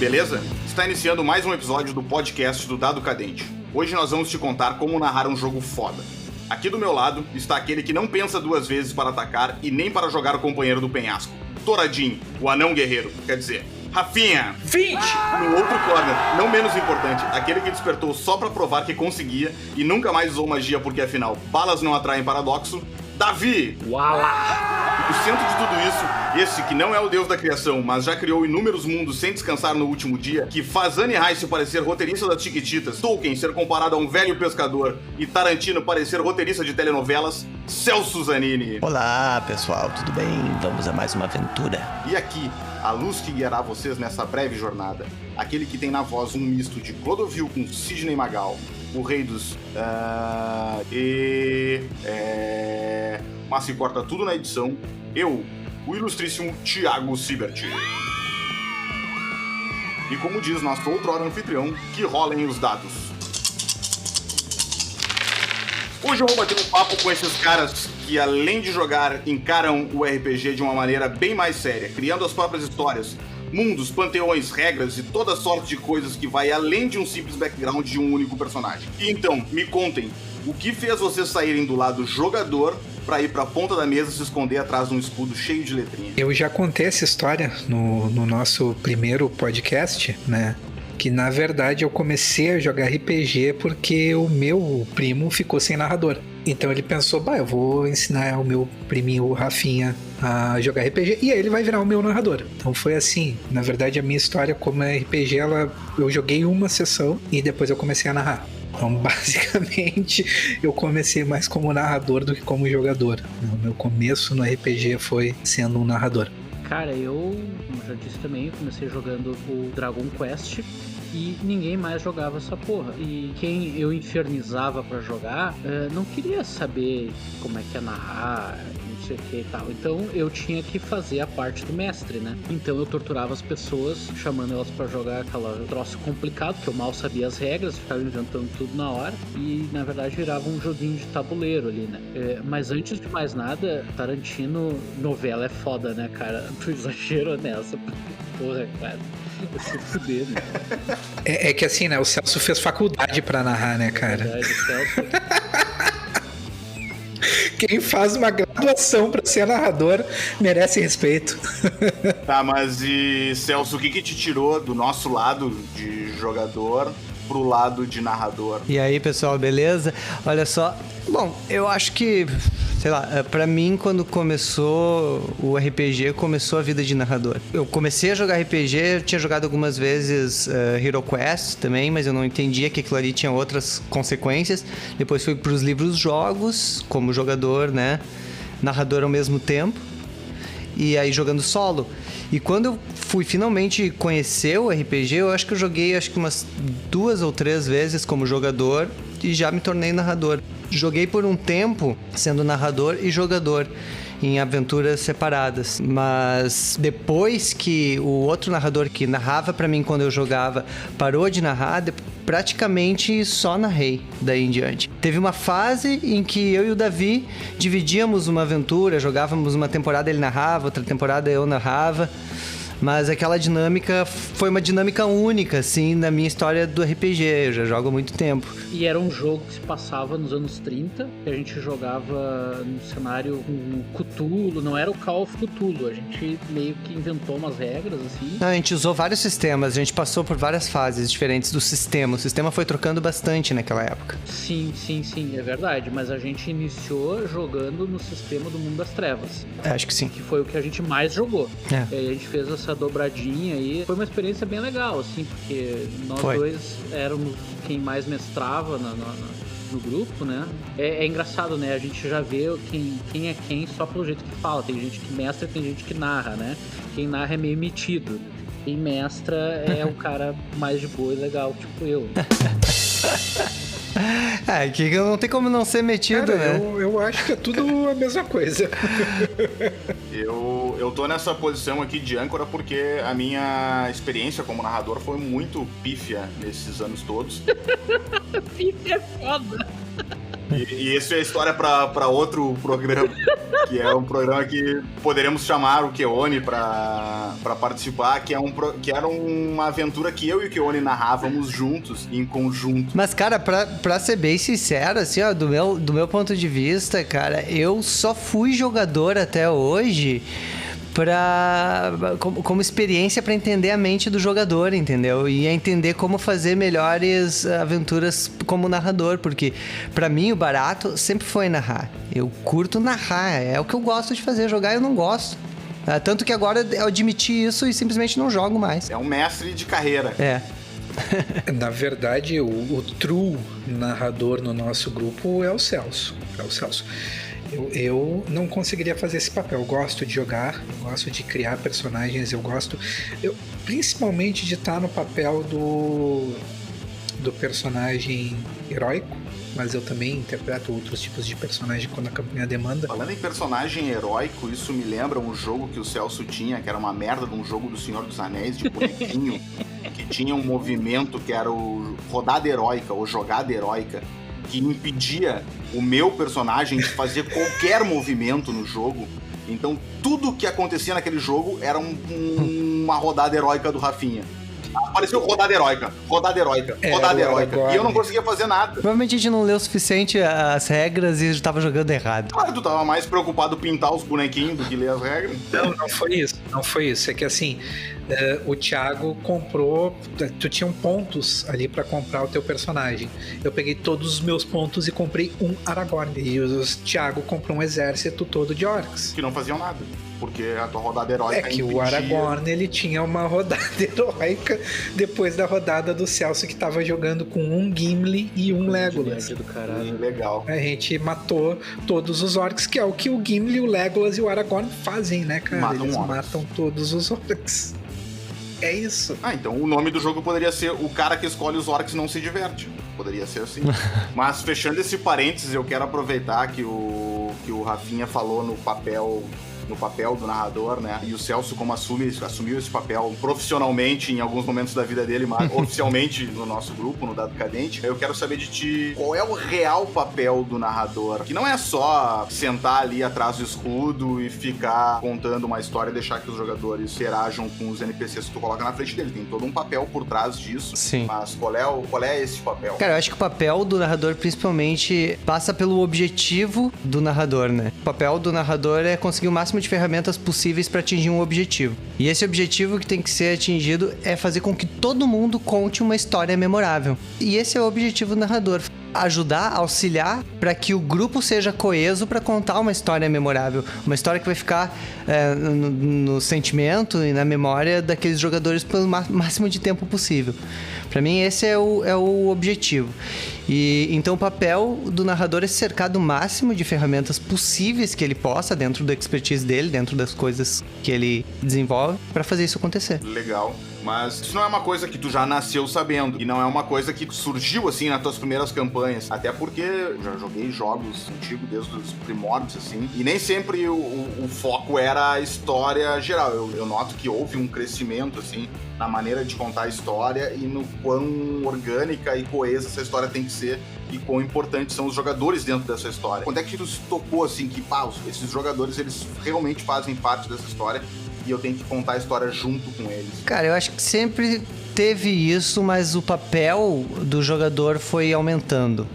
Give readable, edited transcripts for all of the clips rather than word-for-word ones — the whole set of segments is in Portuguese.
beleza? Está iniciando mais um episódio do podcast do Dado Cadente. Hoje nós vamos te contar como narrar um jogo foda. Aqui do meu lado está aquele que não pensa duas vezes para atacar e nem para jogar o companheiro do penhasco. Toradin, o anão guerreiro, quer dizer, Rafinha. 20! No outro corner, não menos importante, aquele que despertou só pra provar que conseguia e nunca mais usou magia porque afinal, balas não atraem paradoxo, Davi! Uala! No centro de tudo isso, esse que não é o deus da criação, mas já criou inúmeros mundos sem descansar no último dia, que faz Anne Rice parecer roteirista das Chiquititas, Tolkien ser comparado a um velho pescador e Tarantino parecer roteirista de telenovelas, Celso Zanini. Olá, pessoal, tudo bem? Vamos a mais uma aventura. E aqui, a luz que guiará vocês nessa breve jornada, aquele que tem na voz um misto de Clodovil com Sidney Magal, o rei dos... mas se corta tudo na edição, eu, o ilustríssimo Thiago Sibert. E como diz nosso outrora anfitrião, que rolem os dados. Hoje eu vou bater um papo com esses caras que, além de jogar, encaram o RPG de uma maneira bem mais séria, criando as próprias histórias, mundos, panteões, regras e toda sorte de coisas que vai além de um simples background de um único personagem. E então, me contem, o que fez vocês saírem do lado jogador pra ir pra ponta da mesa se esconder atrás de um escudo cheio de letrinhas? Eu já contei essa história no nosso primeiro podcast, né? Que na verdade eu comecei a jogar RPG porque o meu primo ficou sem narrador. Então ele pensou, eu vou ensinar o meu priminho, o Rafinha, a jogar RPG e aí ele vai virar o meu narrador. Então foi assim, na verdade a minha história como RPG, eu joguei uma sessão e depois eu comecei a narrar. Então basicamente eu comecei mais como narrador do que como jogador. O meu começo no RPG foi sendo um narrador. Cara, eu, como já disse também, comecei jogando o Dragon Quest e ninguém mais jogava essa porra. E quem eu infernizava pra jogar não queria saber como é que é narrar, não sei o que e tal. Então eu tinha que fazer a parte do mestre, né? Então eu torturava as pessoas, chamando elas pra jogar aquela troço complicado, que eu mal sabia as regras, ficava inventando tudo na hora. E na verdade virava um joguinho de tabuleiro ali, né? Mas antes de mais nada, Tarantino, novela é foda, né, cara? Tu exagerou nessa, porra, cara. Eu se fuder, né? É que assim, né? O Celso fez faculdade pra narrar, né, cara? Na verdade, o Celso... Quem faz uma graduação pra ser narrador merece respeito. Tá, mas e Celso, o que te tirou do nosso lado de jogador pro lado de narrador? E aí, pessoal, beleza? Olha só, bom, eu acho que, sei lá, pra mim, quando começou o RPG, começou a vida de narrador. Eu comecei a jogar RPG, eu tinha jogado algumas vezes Hero Quest também, mas eu não entendia que aquilo ali tinha outras consequências. Depois fui pros livros-jogos, como jogador, né? Narrador ao mesmo tempo. E aí jogando solo. E quando eu fui finalmente conhecer o RPG, eu acho que eu joguei umas 2 ou 3 vezes como jogador e já me tornei narrador. Joguei por um tempo sendo narrador e jogador em aventuras separadas, mas depois que o outro narrador que narrava pra mim quando eu jogava parou de narrar, praticamente só narrei daí em diante. Teve uma fase em que eu e o Davi dividíamos uma aventura, jogávamos uma temporada ele narrava, outra temporada eu narrava. Mas aquela dinâmica foi uma dinâmica única, assim, na minha história do RPG. Eu já jogo há muito tempo. E era um jogo que se passava nos anos 30, que a gente jogava no cenário com Cthulhu, não era o Call of Cthulhu, a gente meio que inventou umas regras, assim. Não, a gente usou vários sistemas, a gente passou por várias fases diferentes do sistema. O sistema foi trocando bastante naquela época. Sim, é verdade, mas a gente iniciou jogando no sistema do Mundo das Trevas. Acho que sim. Que foi o que a gente mais jogou. É. E aí a gente fez essa dobradinha aí. Foi uma experiência bem legal, assim, porque nós dois éramos quem mais mestrava no grupo, né? É engraçado, né? A gente já vê quem é quem só pelo jeito que fala. Tem gente que mestra e tem gente que narra, né? Quem narra é meio metido. Quem mestra é o cara mais de boa e legal, tipo eu. Que não tem como não ser metido, cara, né? Eu acho que é tudo a mesma coisa. Eu tô nessa posição aqui de âncora porque a minha experiência como narrador foi muito pífia nesses anos todos. Pífia é foda. E isso é história pra outro programa. que é um programa que poderemos chamar o Keone pra participar, que era uma aventura que eu e o Keone narrávamos juntos, em conjunto. Mas, cara, pra ser bem sincero, assim, ó, do meu ponto de vista, cara, eu só fui jogador até hoje como experiência para entender a mente do jogador, entendeu? E entender como fazer melhores aventuras como narrador, porque para mim o barato sempre foi narrar. Eu curto narrar, é o que eu gosto de fazer. Jogar eu não gosto. Tanto que agora eu admiti isso e simplesmente não jogo mais. É um mestre de carreira. É. Na verdade, o true narrador no nosso grupo é o Celso. Eu não conseguiria fazer esse papel. Eu gosto de jogar, eu gosto de criar personagens, eu principalmente de estar no papel do personagem heróico, mas eu também interpreto outros tipos de personagem quando a campanha demanda. Falando em personagem heróico, isso me lembra um jogo que o Celso tinha, que era uma merda de um jogo do Senhor dos Anéis, de bonequinho, que tinha um movimento que era o rodada heróica, ou jogada heróica, que impedia o meu personagem de fazer qualquer movimento no jogo. Então tudo que acontecia naquele jogo era uma rodada heróica do Rafinha. Apareceu rodada heróica. E eu não conseguia fazer nada. Provavelmente a gente não leu o suficiente as regras e tava jogando errado. Claro, tu tava mais preocupado em pintar os bonequinhos do que ler as regras. Não foi isso. É que assim, o Thiago comprou... Tu tinha pontos ali pra comprar o teu personagem. Eu peguei todos os meus pontos e comprei um Aragorn. E o Thiago comprou um exército todo de orcs. Que não faziam nada. Porque a tua rodada heróica que impedia. O Aragorn, ele tinha uma rodada heróica depois da rodada do Celso, que tava jogando com um Gimli e um Legolas. Legal. A gente matou todos os orcs, que é o que o Gimli, o Legolas e o Aragorn fazem, né, cara? Eles matam todos os orcs. É isso. Então o nome do jogo poderia ser O Cara que Escolhe os Orcs Não Se Diverte. Poderia ser assim. Mas fechando esse parênteses, eu quero aproveitar que o Rafinha falou no papel do narrador, né? E o Celso, como assumiu esse papel profissionalmente em alguns momentos da vida dele, mas oficialmente no nosso grupo, no Dado Cadente, eu quero saber de ti qual é o real papel do narrador, que não é só sentar ali atrás do escudo e ficar contando uma história e deixar que os jogadores interajam com os NPCs que tu coloca na frente dele. Tem todo um papel por trás disso. Sim. Mas qual é esse papel? Cara, eu acho que o papel do narrador principalmente passa pelo objetivo do narrador, né? O papel do narrador é conseguir o máximo de ferramentas possíveis para atingir um objetivo. E esse objetivo que tem que ser atingido é fazer com que todo mundo conte uma história memorável. E esse é o objetivo do narrador. Ajudar, auxiliar para que o grupo seja coeso para contar uma história memorável. Uma história que vai ficar no sentimento e na memória daqueles jogadores pelo máximo de tempo possível. Para mim, esse é o objetivo. E então o papel do narrador é cercar do máximo de ferramentas possíveis que ele possa, dentro da expertise dele, dentro das coisas que ele desenvolve, para fazer isso acontecer. Legal. Mas isso não é uma coisa que tu já nasceu sabendo. E não é uma coisa que surgiu assim nas tuas primeiras campanhas. Até porque eu já joguei jogos antigos desde os primórdios, assim. E nem sempre o foco era a história geral. Eu noto que houve um crescimento, assim, na maneira de contar a história e no quão orgânica e coesa essa história tem que ser e quão importantes são os jogadores dentro dessa história. Quando é que tu se tocou, assim, que esses jogadores, eles realmente fazem parte dessa história e eu tenho que contar a história junto com eles? Cara, eu acho que sempre teve isso, mas o papel do jogador foi aumentando.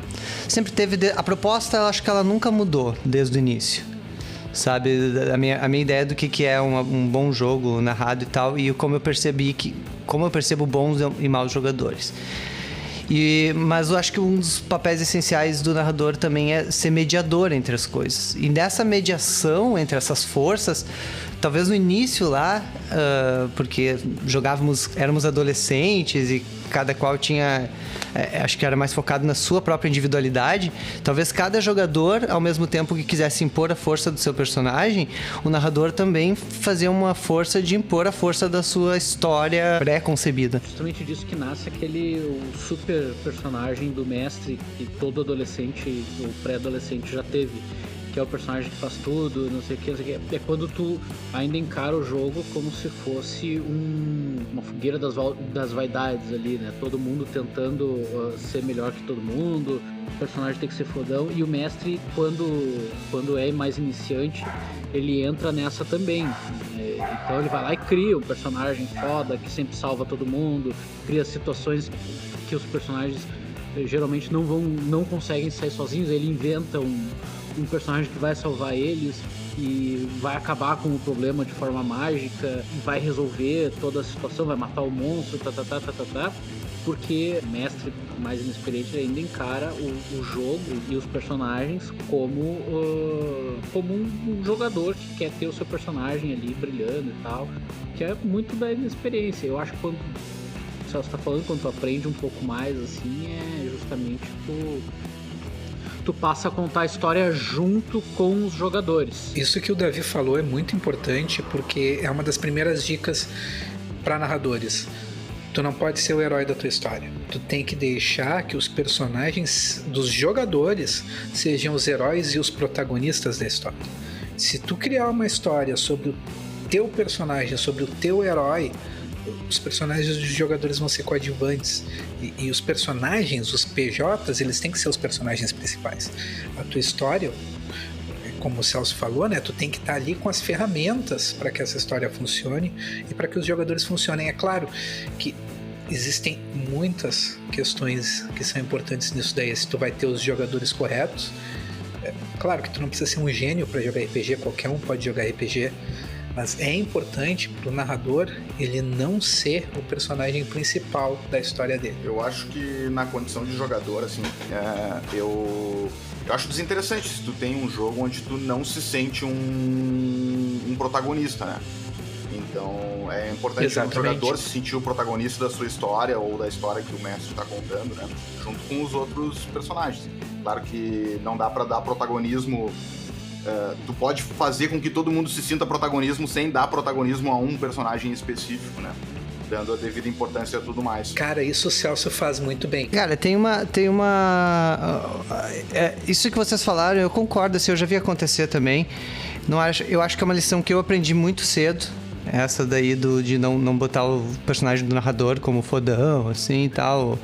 Sempre teve... A proposta, eu acho que ela nunca mudou desde o início. Sabe? A minha ideia do que é um bom jogo narrado e tal, e como eu percebo bons e maus jogadores. Mas eu acho que um dos papéis essenciais do narrador também é ser mediador entre as coisas. E nessa mediação entre essas forças, talvez no início lá, porque éramos adolescentes e cada qual tinha... acho que era mais focado na sua própria individualidade. Talvez cada jogador, ao mesmo tempo que quisesse impor a força do seu personagem, o narrador também fazia uma força de impor a força da sua história pré-concebida. Justamente disso que nasce o super personagem do mestre que todo adolescente ou pré-adolescente já teve, que é o personagem que faz tudo, não sei o que. É quando tu ainda encara o jogo como se fosse um uma fogueira das vaidades ali, né? Todo mundo tentando ser melhor que todo mundo, o personagem tem que ser fodão, e o mestre, quando é mais iniciante, ele entra nessa também. Então ele vai lá e cria um personagem foda, que sempre salva todo mundo, cria situações que os personagens geralmente não conseguem sair sozinhos, ele inventa um personagem que vai salvar eles e vai acabar com o problema de forma mágica, vai resolver toda a situação, vai matar o monstro, porque o mestre mais inexperiente ainda encara o jogo e os personagens como um jogador que quer ter o seu personagem ali brilhando e tal, que é muito da inexperiência. Eu acho que quando o Celso tá falando, quando tu aprende um pouco mais, assim, é justamente tu passa a contar a história junto com os jogadores. Isso que o Davi falou é muito importante, porque é uma das primeiras dicas para narradores. Tu não pode ser o herói da tua história. Tu tem que deixar que os personagens dos jogadores sejam os heróis e os protagonistas da história. Se tu criar uma história sobre o teu personagem, sobre o teu herói, os personagens dos jogadores vão ser coadjuvantes, e os personagens, os PJs, eles têm que ser os personagens principais. A tua história, como o Celso falou, né, tu tem que estar ali com as ferramentas para que essa história funcione e para que os jogadores funcionem. É claro que existem muitas questões que são importantes nisso daí. Se tu vai ter os jogadores corretos, claro que tu não precisa ser um gênio para jogar RPG, qualquer um pode jogar RPG, mas é importante pro narrador ele não ser o personagem principal da história dele. Eu acho que na condição de jogador, assim, eu acho desinteressante se tu tem um jogo onde tu não se sente um protagonista, né? Então é importante o jogador se sentir o protagonista da sua história ou da história que o mestre está contando, né? Junto com os outros personagens. Claro que não dá para dar protagonismo. Tu pode fazer com que todo mundo se sinta protagonismo sem dar protagonismo a um personagem específico, né? Dando a devida importância a tudo mais. Cara, isso o Celso faz muito bem. Cara, tem uma isso que vocês falaram, eu concordo, assim, eu já vi acontecer também. Eu acho que é uma lição que eu aprendi muito cedo. Essa daí de não botar o personagem do narrador como fodão, assim, e tal.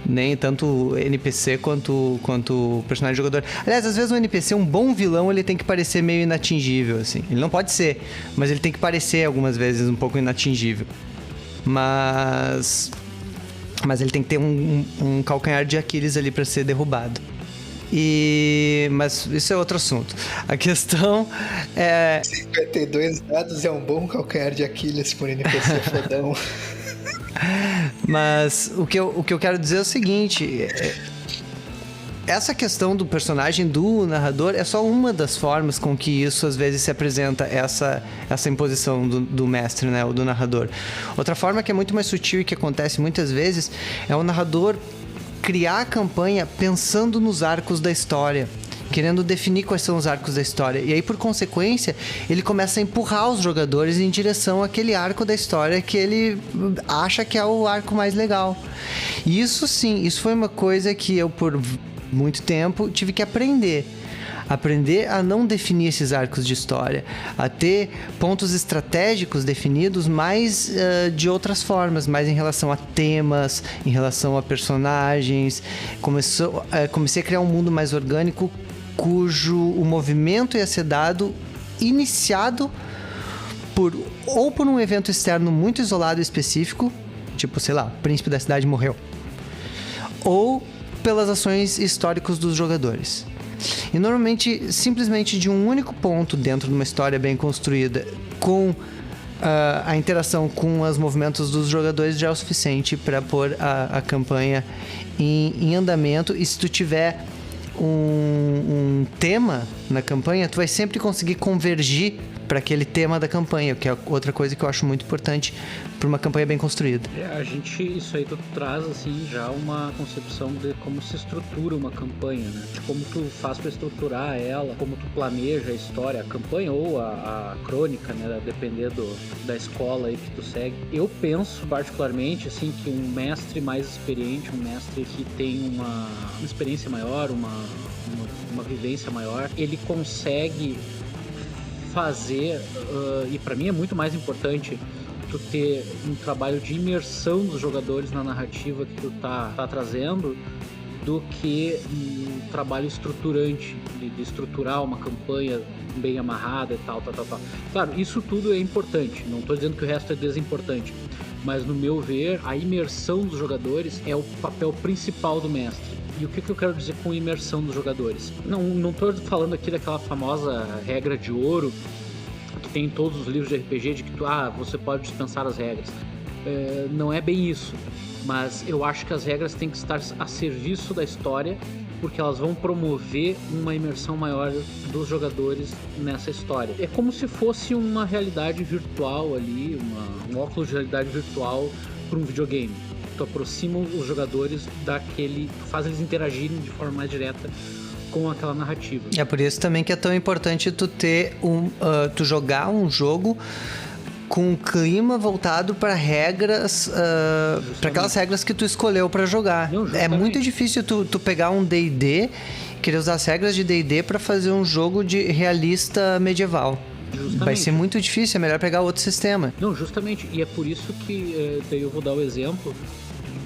Nem tanto NPC quanto o personagem jogador. Aliás, às vezes um NPC, um bom vilão, ele tem que parecer meio inatingível, assim. Ele não pode ser, mas ele tem que parecer algumas vezes um pouco inatingível. Mas ele tem que ter um calcanhar de Aquiles ali para ser derrubado. Mas isso é outro assunto. A questão é... 52 dados é um bom calcanhar de Aquiles por NPC fodão. Mas o que eu quero dizer é o seguinte: essa questão do personagem do narrador é só uma das formas com que isso às vezes se apresenta, essa imposição do mestre, né, ou do narrador. Outra forma que é muito mais sutil e que acontece muitas vezes é o narrador criar a campanha pensando nos arcos da história, querendo definir quais são os arcos da história. E aí, por consequência, ele começa a empurrar os jogadores em direção àquele arco da história que ele acha que é o arco mais legal. E isso sim, isso foi uma coisa que eu, por muito tempo, tive que aprender a não definir esses arcos de história, a ter pontos estratégicos definidos mais de outras formas, mais em relação a temas, em relação a personagens. Comecei a criar um mundo mais orgânico, cujo o movimento ia ser dado iniciado por um evento externo muito isolado e específico, tipo, sei lá, o príncipe da cidade morreu, ou pelas ações históricas dos jogadores. E normalmente, simplesmente de um único ponto dentro de uma história bem construída, com a interação com os movimentos dos jogadores, já é o suficiente para pôr a campanha em andamento. E se tu tiver um tema na campanha, tu vai sempre conseguir convergir para aquele tema da campanha, que é outra coisa que eu acho muito importante para uma campanha bem construída. Isso aí tu traz assim já uma concepção de como se estrutura uma campanha, né? De como tu faz para estruturar ela, como tu planeja a história, a campanha ou a crônica, né? Depender da escola aí que tu segue. Eu penso particularmente assim que um mestre mais experiente, um mestre que tem uma experiência maior, uma vivência maior, ele consegue fazer, e para mim é muito mais importante tu tu ter um trabalho de imersão dos jogadores na narrativa que tu tá trazendo, do que um trabalho estruturante, de estruturar uma campanha bem amarrada e tal. Claro, isso tudo é importante, não estou dizendo que o resto é desimportante, mas no meu ver, a imersão dos jogadores é o papel principal do mestre. E o que eu quero dizer com imersão dos jogadores? Não estou falando aqui daquela famosa regra de ouro que tem em todos os livros de RPG, de que você pode dispensar as regras. Não é bem isso, mas eu acho que as regras têm que estar a serviço da história, porque elas vão promover uma imersão maior dos jogadores nessa história. É como se fosse uma realidade virtual ali, um óculos de realidade virtual para um videogame. Tu aproxima os jogadores faz eles interagirem de forma mais direta com aquela narrativa. É por isso também que é tão importante tu ter tu jogar um jogo com um clima voltado para regras, para aquelas regras que tu escolheu para jogar. É muito difícil tu pegar um D&D, querer usar as regras de D&D para fazer um jogo de realista medieval. Justamente. Vai ser muito difícil, é melhor pegar outro sistema. Não, justamente, e é por isso que daí eu vou dar o exemplo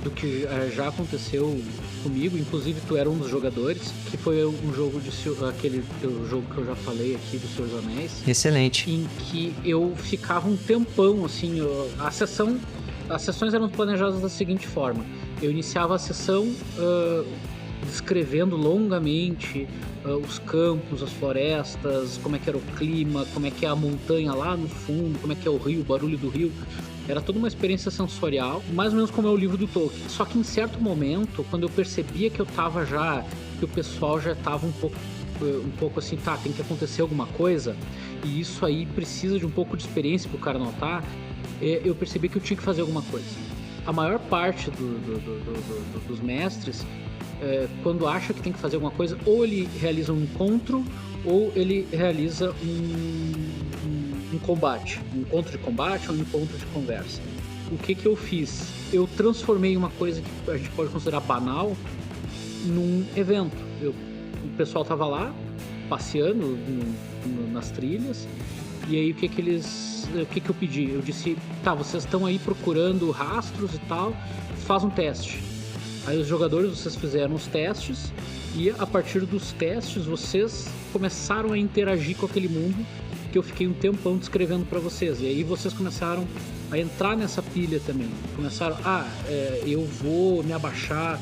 do que já aconteceu comigo, inclusive tu era um dos jogadores, que foi um jogo aquele jogo que eu já falei aqui do Senhor dos Anéis. Excelente. Em que eu ficava um tempão, assim, as sessões eram planejadas da seguinte forma: eu iniciava a sessão descrevendo longamente os campos, as florestas, como é que era o clima, como é que é a montanha lá no fundo, como é que é o rio, o barulho do rio. Era toda uma experiência sensorial, mais ou menos como é o livro do Tolkien. Só que em certo momento, quando eu percebia que que o pessoal já estava um pouco assim, tem que acontecer alguma coisa, e isso aí precisa de um pouco de experiência para o cara notar, eu percebi que eu tinha que fazer alguma coisa. A maior parte dos mestres, quando acha que tem que fazer alguma coisa, ou ele realiza um encontro, ou ele realiza um combate, um encontro de combate ou um encontro de conversa. O que eu fiz? Eu transformei uma coisa que a gente pode considerar banal num evento. O pessoal tava lá, passeando nas trilhas, e aí o que eu pedi? Eu disse, vocês estão aí procurando rastros e tal, faz um teste. Aí os jogadores, vocês fizeram os testes, e a partir dos testes vocês começaram a interagir com aquele mundo que eu fiquei um tempão descrevendo para vocês. E aí vocês começaram a entrar nessa pilha também. Começaram, eu vou me abaixar,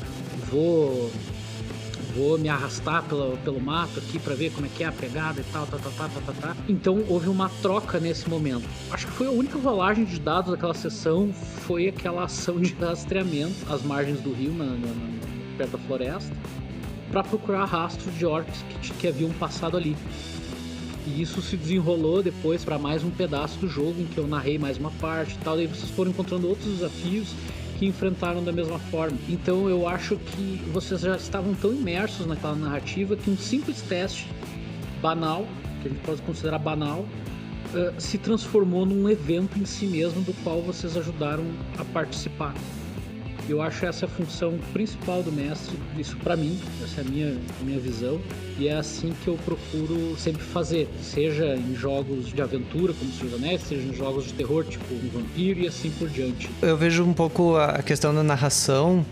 vou me arrastar pelo mato aqui para ver como é que é a pegada e tal. Então houve uma troca nesse momento. Acho que foi a única rolagem de dados daquela sessão, foi aquela ação de rastreamento às margens do rio, perto da floresta, para procurar rastros de orcs que haviam passado ali. E isso se desenrolou depois para mais um pedaço do jogo, em que eu narrei mais uma parte e tal. Daí vocês foram encontrando outros desafios que enfrentaram da mesma forma. Então eu acho que vocês já estavam tão imersos naquela narrativa que um simples teste banal, que a gente pode considerar banal, se transformou num evento em si mesmo, do qual vocês ajudaram a participar. Eu acho essa a função principal do mestre, isso pra mim, essa é a minha visão, e é assim que eu procuro sempre fazer, seja em jogos de aventura, como o Senhor dos Anéis, seja em jogos de terror, tipo um vampiro, e assim por diante. Eu vejo um pouco a questão da narração,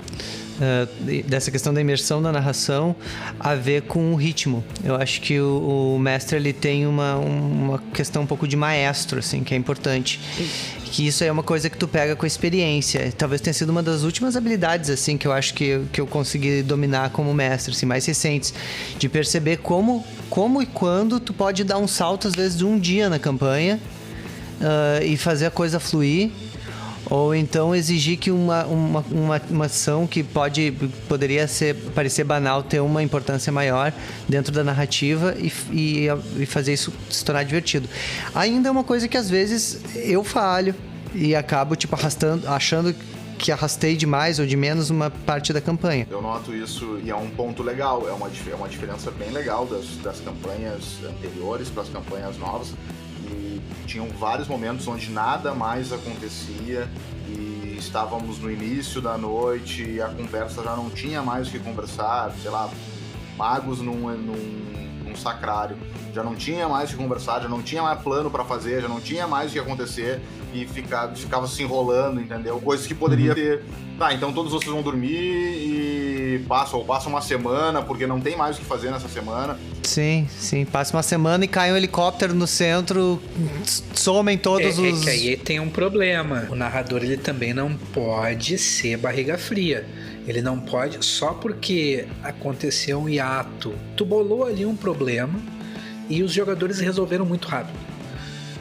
dessa questão da imersão da narração, a ver com o ritmo. Eu acho que o mestre, ele tem uma questão um pouco de maestro, assim, que é importante. Sim. Que isso é uma coisa que tu pega com a experiência. Talvez tenha sido uma das últimas habilidades, assim, que eu acho que eu consegui dominar como mestre, assim, mais recentes. De perceber como e quando tu pode dar um salto, às vezes, de um dia na campanha e fazer a coisa fluir. Ou então exigir que uma ação que poderia parecer banal ter uma importância maior dentro da narrativa e fazer isso se tornar divertido. Ainda é uma coisa que às vezes eu falho e acabo achando que arrastei demais ou de menos uma parte da campanha. Eu noto isso e é um ponto legal, é uma diferença bem legal das campanhas anteriores para as campanhas novas. E tinham vários momentos onde nada mais acontecia e estávamos no início da noite e a conversa já não tinha mais o que conversar, sei lá, magos num momento sacrário. Já não tinha mais o que conversar, já não tinha mais plano pra fazer, já não tinha mais o que acontecer e ficava se enrolando, entendeu? Coisas que poderia ter... Tá, então todos vocês vão dormir e passa uma semana, porque não tem mais o que fazer nessa semana. Sim, passa uma semana e cai um helicóptero no centro, somem todos os... É que aí tem um problema. O narrador, ele também não pode ser barriga fria. Ele não pode, só porque aconteceu um hiato. Tu bolou ali um problema e os jogadores resolveram muito rápido.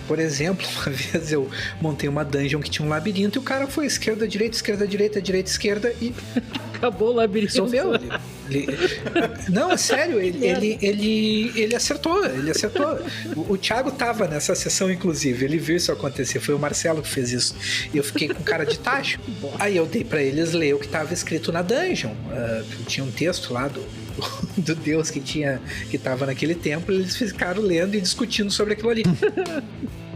Por exemplo, uma vez eu montei uma dungeon que tinha um labirinto e o cara foi esquerda, direita, direita, esquerda e... Acabou o labirinto. Resolveu. Não, é sério, ele acertou. O Thiago tava nessa sessão, inclusive, ele viu isso acontecer, foi o Marcelo que fez isso. E eu fiquei com cara de tacho. Aí eu dei pra eles ler o que tava escrito na dungeon. Tinha um texto lá do deus que tava naquele templo, e eles ficaram lendo e discutindo sobre aquilo ali.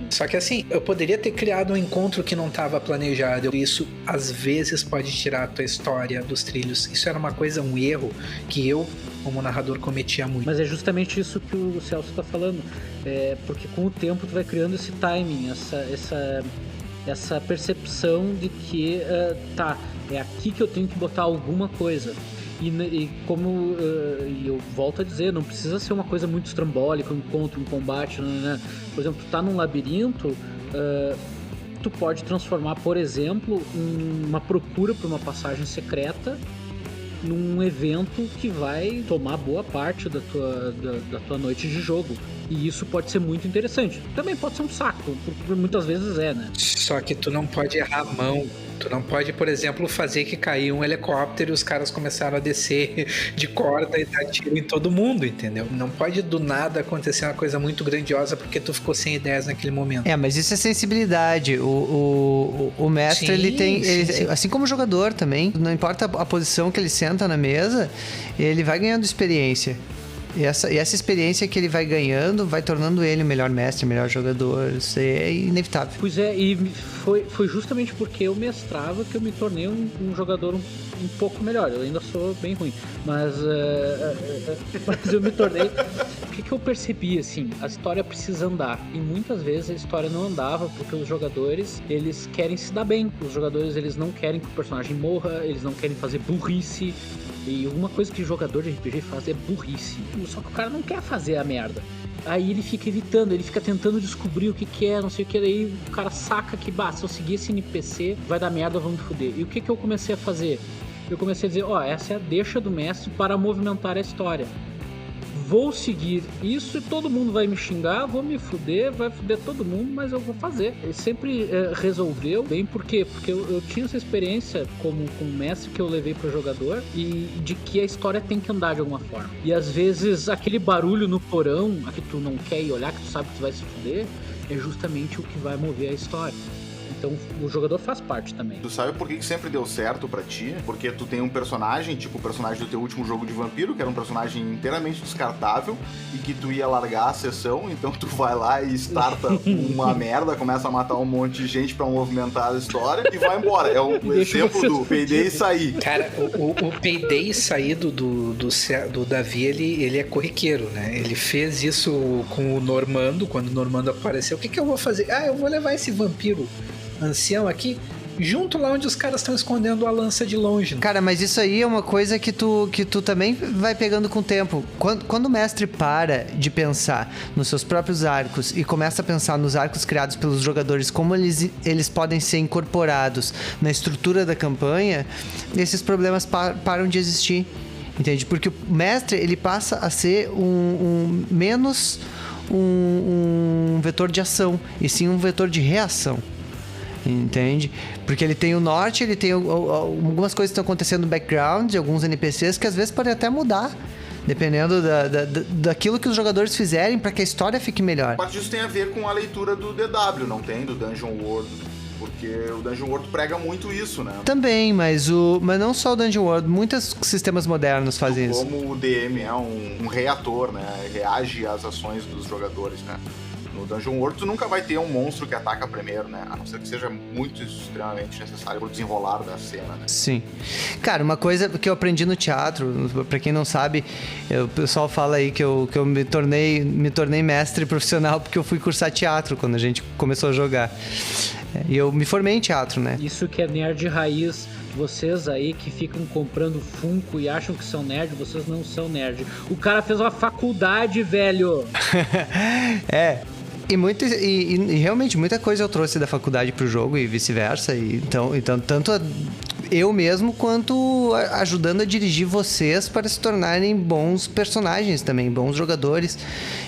Só que assim, eu poderia ter criado um encontro que não estava planejado. Isso, às vezes, pode tirar a tua história dos trilhos. Isso era uma coisa, um erro que eu, como narrador, cometia muito. Mas é justamente isso que o Celso está falando. Porque com o tempo tu vai criando esse timing, essa percepção de que, é aqui que eu tenho que botar alguma coisa. E como eu volto a dizer, não precisa ser uma coisa muito estrambólica, um encontro, um combate, né? Por exemplo, tu tá num labirinto, tu pode transformar, por exemplo, uma procura por uma passagem secreta num evento que vai tomar boa parte da tua noite de jogo. E isso pode ser muito interessante. Também pode ser um saco, porque muitas vezes né? Só que tu não pode errar a mão. Tu não pode, por exemplo, fazer que caiu um helicóptero e os caras começaram a descer de corda e dar tiro em todo mundo, entendeu? Não pode do nada acontecer uma coisa muito grandiosa porque tu ficou sem ideias naquele momento. Mas isso é sensibilidade. O mestre, sim, ele tem... sim. Assim como o jogador também, não importa a posição que ele senta na mesa, ele vai ganhando experiência. E essa experiência que ele vai ganhando vai tornando ele o melhor mestre, o melhor jogador. Isso é inevitável. Pois é, e foi justamente porque eu mestrava que eu me tornei um jogador um pouco melhor. Eu ainda sou bem ruim, mas eu me tornei... O que eu percebi, assim? A história precisa andar. E muitas vezes a história não andava porque os jogadores, eles querem se dar bem. Os jogadores, eles não querem que o personagem morra, eles não querem fazer burrice. E uma coisa que jogador de RPG faz é burrice. Só que o cara não quer fazer a merda. Aí ele fica evitando, ele fica tentando descobrir o que é, não sei o que. Daí o cara saca que, se eu seguir esse NPC, vai dar merda, vamos foder. E o que eu comecei a fazer? Eu comecei a dizer, essa é a deixa do mestre para movimentar a história. Vou seguir isso e todo mundo vai me xingar, vou me fuder, vai fuder todo mundo, mas eu vou fazer. Ele sempre resolveu bem, por quê? Porque eu tinha essa experiência como mestre que eu levei para o jogador e de que a história tem que andar de alguma forma. E às vezes aquele barulho no porão, a que tu não quer ir olhar, que tu sabe que tu vai se fuder, é justamente o que vai mover a história. Então o jogador faz parte também. Tu sabe por que sempre deu certo pra ti? Porque tu tem um personagem, tipo o personagem do teu último jogo de vampiro, que era um personagem inteiramente descartável e que tu ia largar a sessão, então tu vai lá e starta uma merda, começa a matar um monte de gente pra movimentar a história e vai embora. É o exemplo do Payday e sair. Cara, o Payday e sair do Davi, ele é corriqueiro, né? Ele fez isso com o Normando, quando o Normando apareceu. O que eu vou fazer? Eu vou levar esse vampiro ancião aqui, junto lá onde os caras estão escondendo a lança de longe. Cara, mas isso aí é uma coisa que tu também vai pegando com o tempo. Quando o mestre para de pensar nos seus próprios arcos e começa a pensar nos arcos criados pelos jogadores, como eles podem ser incorporados na estrutura da campanha, esses problemas param de existir. Entende? Porque o mestre, ele passa a ser menos um vetor de ação, e sim um vetor de reação. Entende? Porque ele tem o norte, ele tem algumas coisas que estão acontecendo no background de alguns NPCs que às vezes podem até mudar, dependendo daquilo que os jogadores fizerem para que a história fique melhor. Parte disso tem a ver com a leitura do DW, não tem? Do Dungeon World. Porque o Dungeon World prega muito isso, né? Também, mas não só o Dungeon World, muitos sistemas modernos fazem isso. Como o DM é um reator, né? Reage às ações dos jogadores, né? No Dungeon World tu nunca vai ter um monstro que ataca primeiro, né? A não ser que seja muito extremamente necessário pro desenrolar da cena, né? Sim. Cara, uma coisa que eu aprendi no teatro, pra quem não sabe, o pessoal fala aí que eu me tornei mestre profissional porque eu fui cursar teatro quando a gente começou a jogar. E eu me formei em teatro, né? Isso que é nerd raiz. Vocês aí que ficam comprando Funko e acham que são nerd, vocês não são nerd. O cara fez uma faculdade, velho. E realmente muita coisa eu trouxe da faculdade pro jogo e vice-versa. Então tanto eu mesmo quanto ajudando a dirigir vocês para se tornarem bons personagens também, bons jogadores.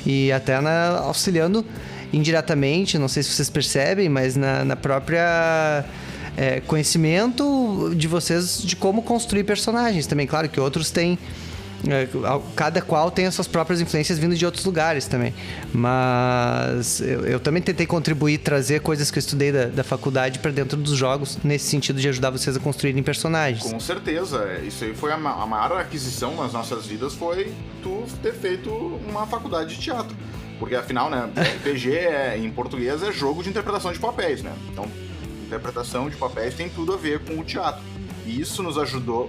E até auxiliando indiretamente, não sei se vocês percebem, mas na própria... conhecimento de vocês de como construir personagens também. Claro que outros têm... cada qual tem as suas próprias influências vindo de outros lugares também. Mas eu também tentei contribuir, trazer coisas que eu estudei da faculdade para dentro dos jogos, nesse sentido de ajudar vocês a construírem personagens. Com certeza. Isso aí foi a maior aquisição nas nossas vidas, foi tu ter feito uma faculdade de teatro. Porque afinal, né, RPG em português é jogo de interpretação de papéis, né? Então, interpretação de papéis tem tudo a ver com o teatro. E isso nos ajudou.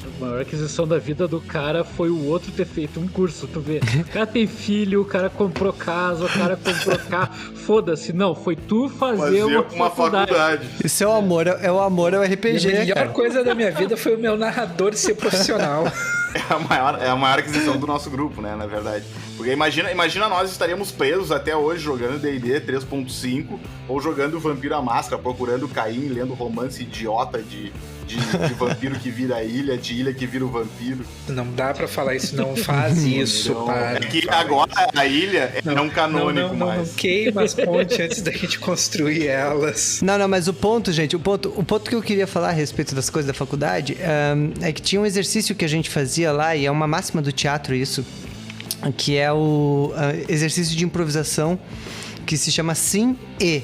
A maior aquisição da vida do cara foi o outro ter feito um curso, tu vê. O cara tem filho, o cara comprou casa, o cara comprou carro. Foda-se, não, foi tu fazer uma faculdade. Isso é o amor ao RPG, A melhor cara. coisa da minha vida foi o meu narrador ser profissional. É a maior aquisição do nosso grupo, né, na verdade. Porque imagina nós estaríamos presos até hoje jogando D&D 3.5 ou jogando Vampiro à Máscara, procurando Caim, lendo romance idiota de vampiro que vira a ilha, de ilha que vira o vampiro. Não dá pra falar isso, não faz isso, Então, para. é que agora a ilha é não canônico não mais. Não queima as pontes antes da gente construir elas. Não, mas o ponto, gente, o ponto que eu queria falar a respeito das coisas da faculdade é que tinha um exercício que a gente fazia lá, e é uma máxima do teatro isso, que é o exercício de improvisação que se chama Sim e,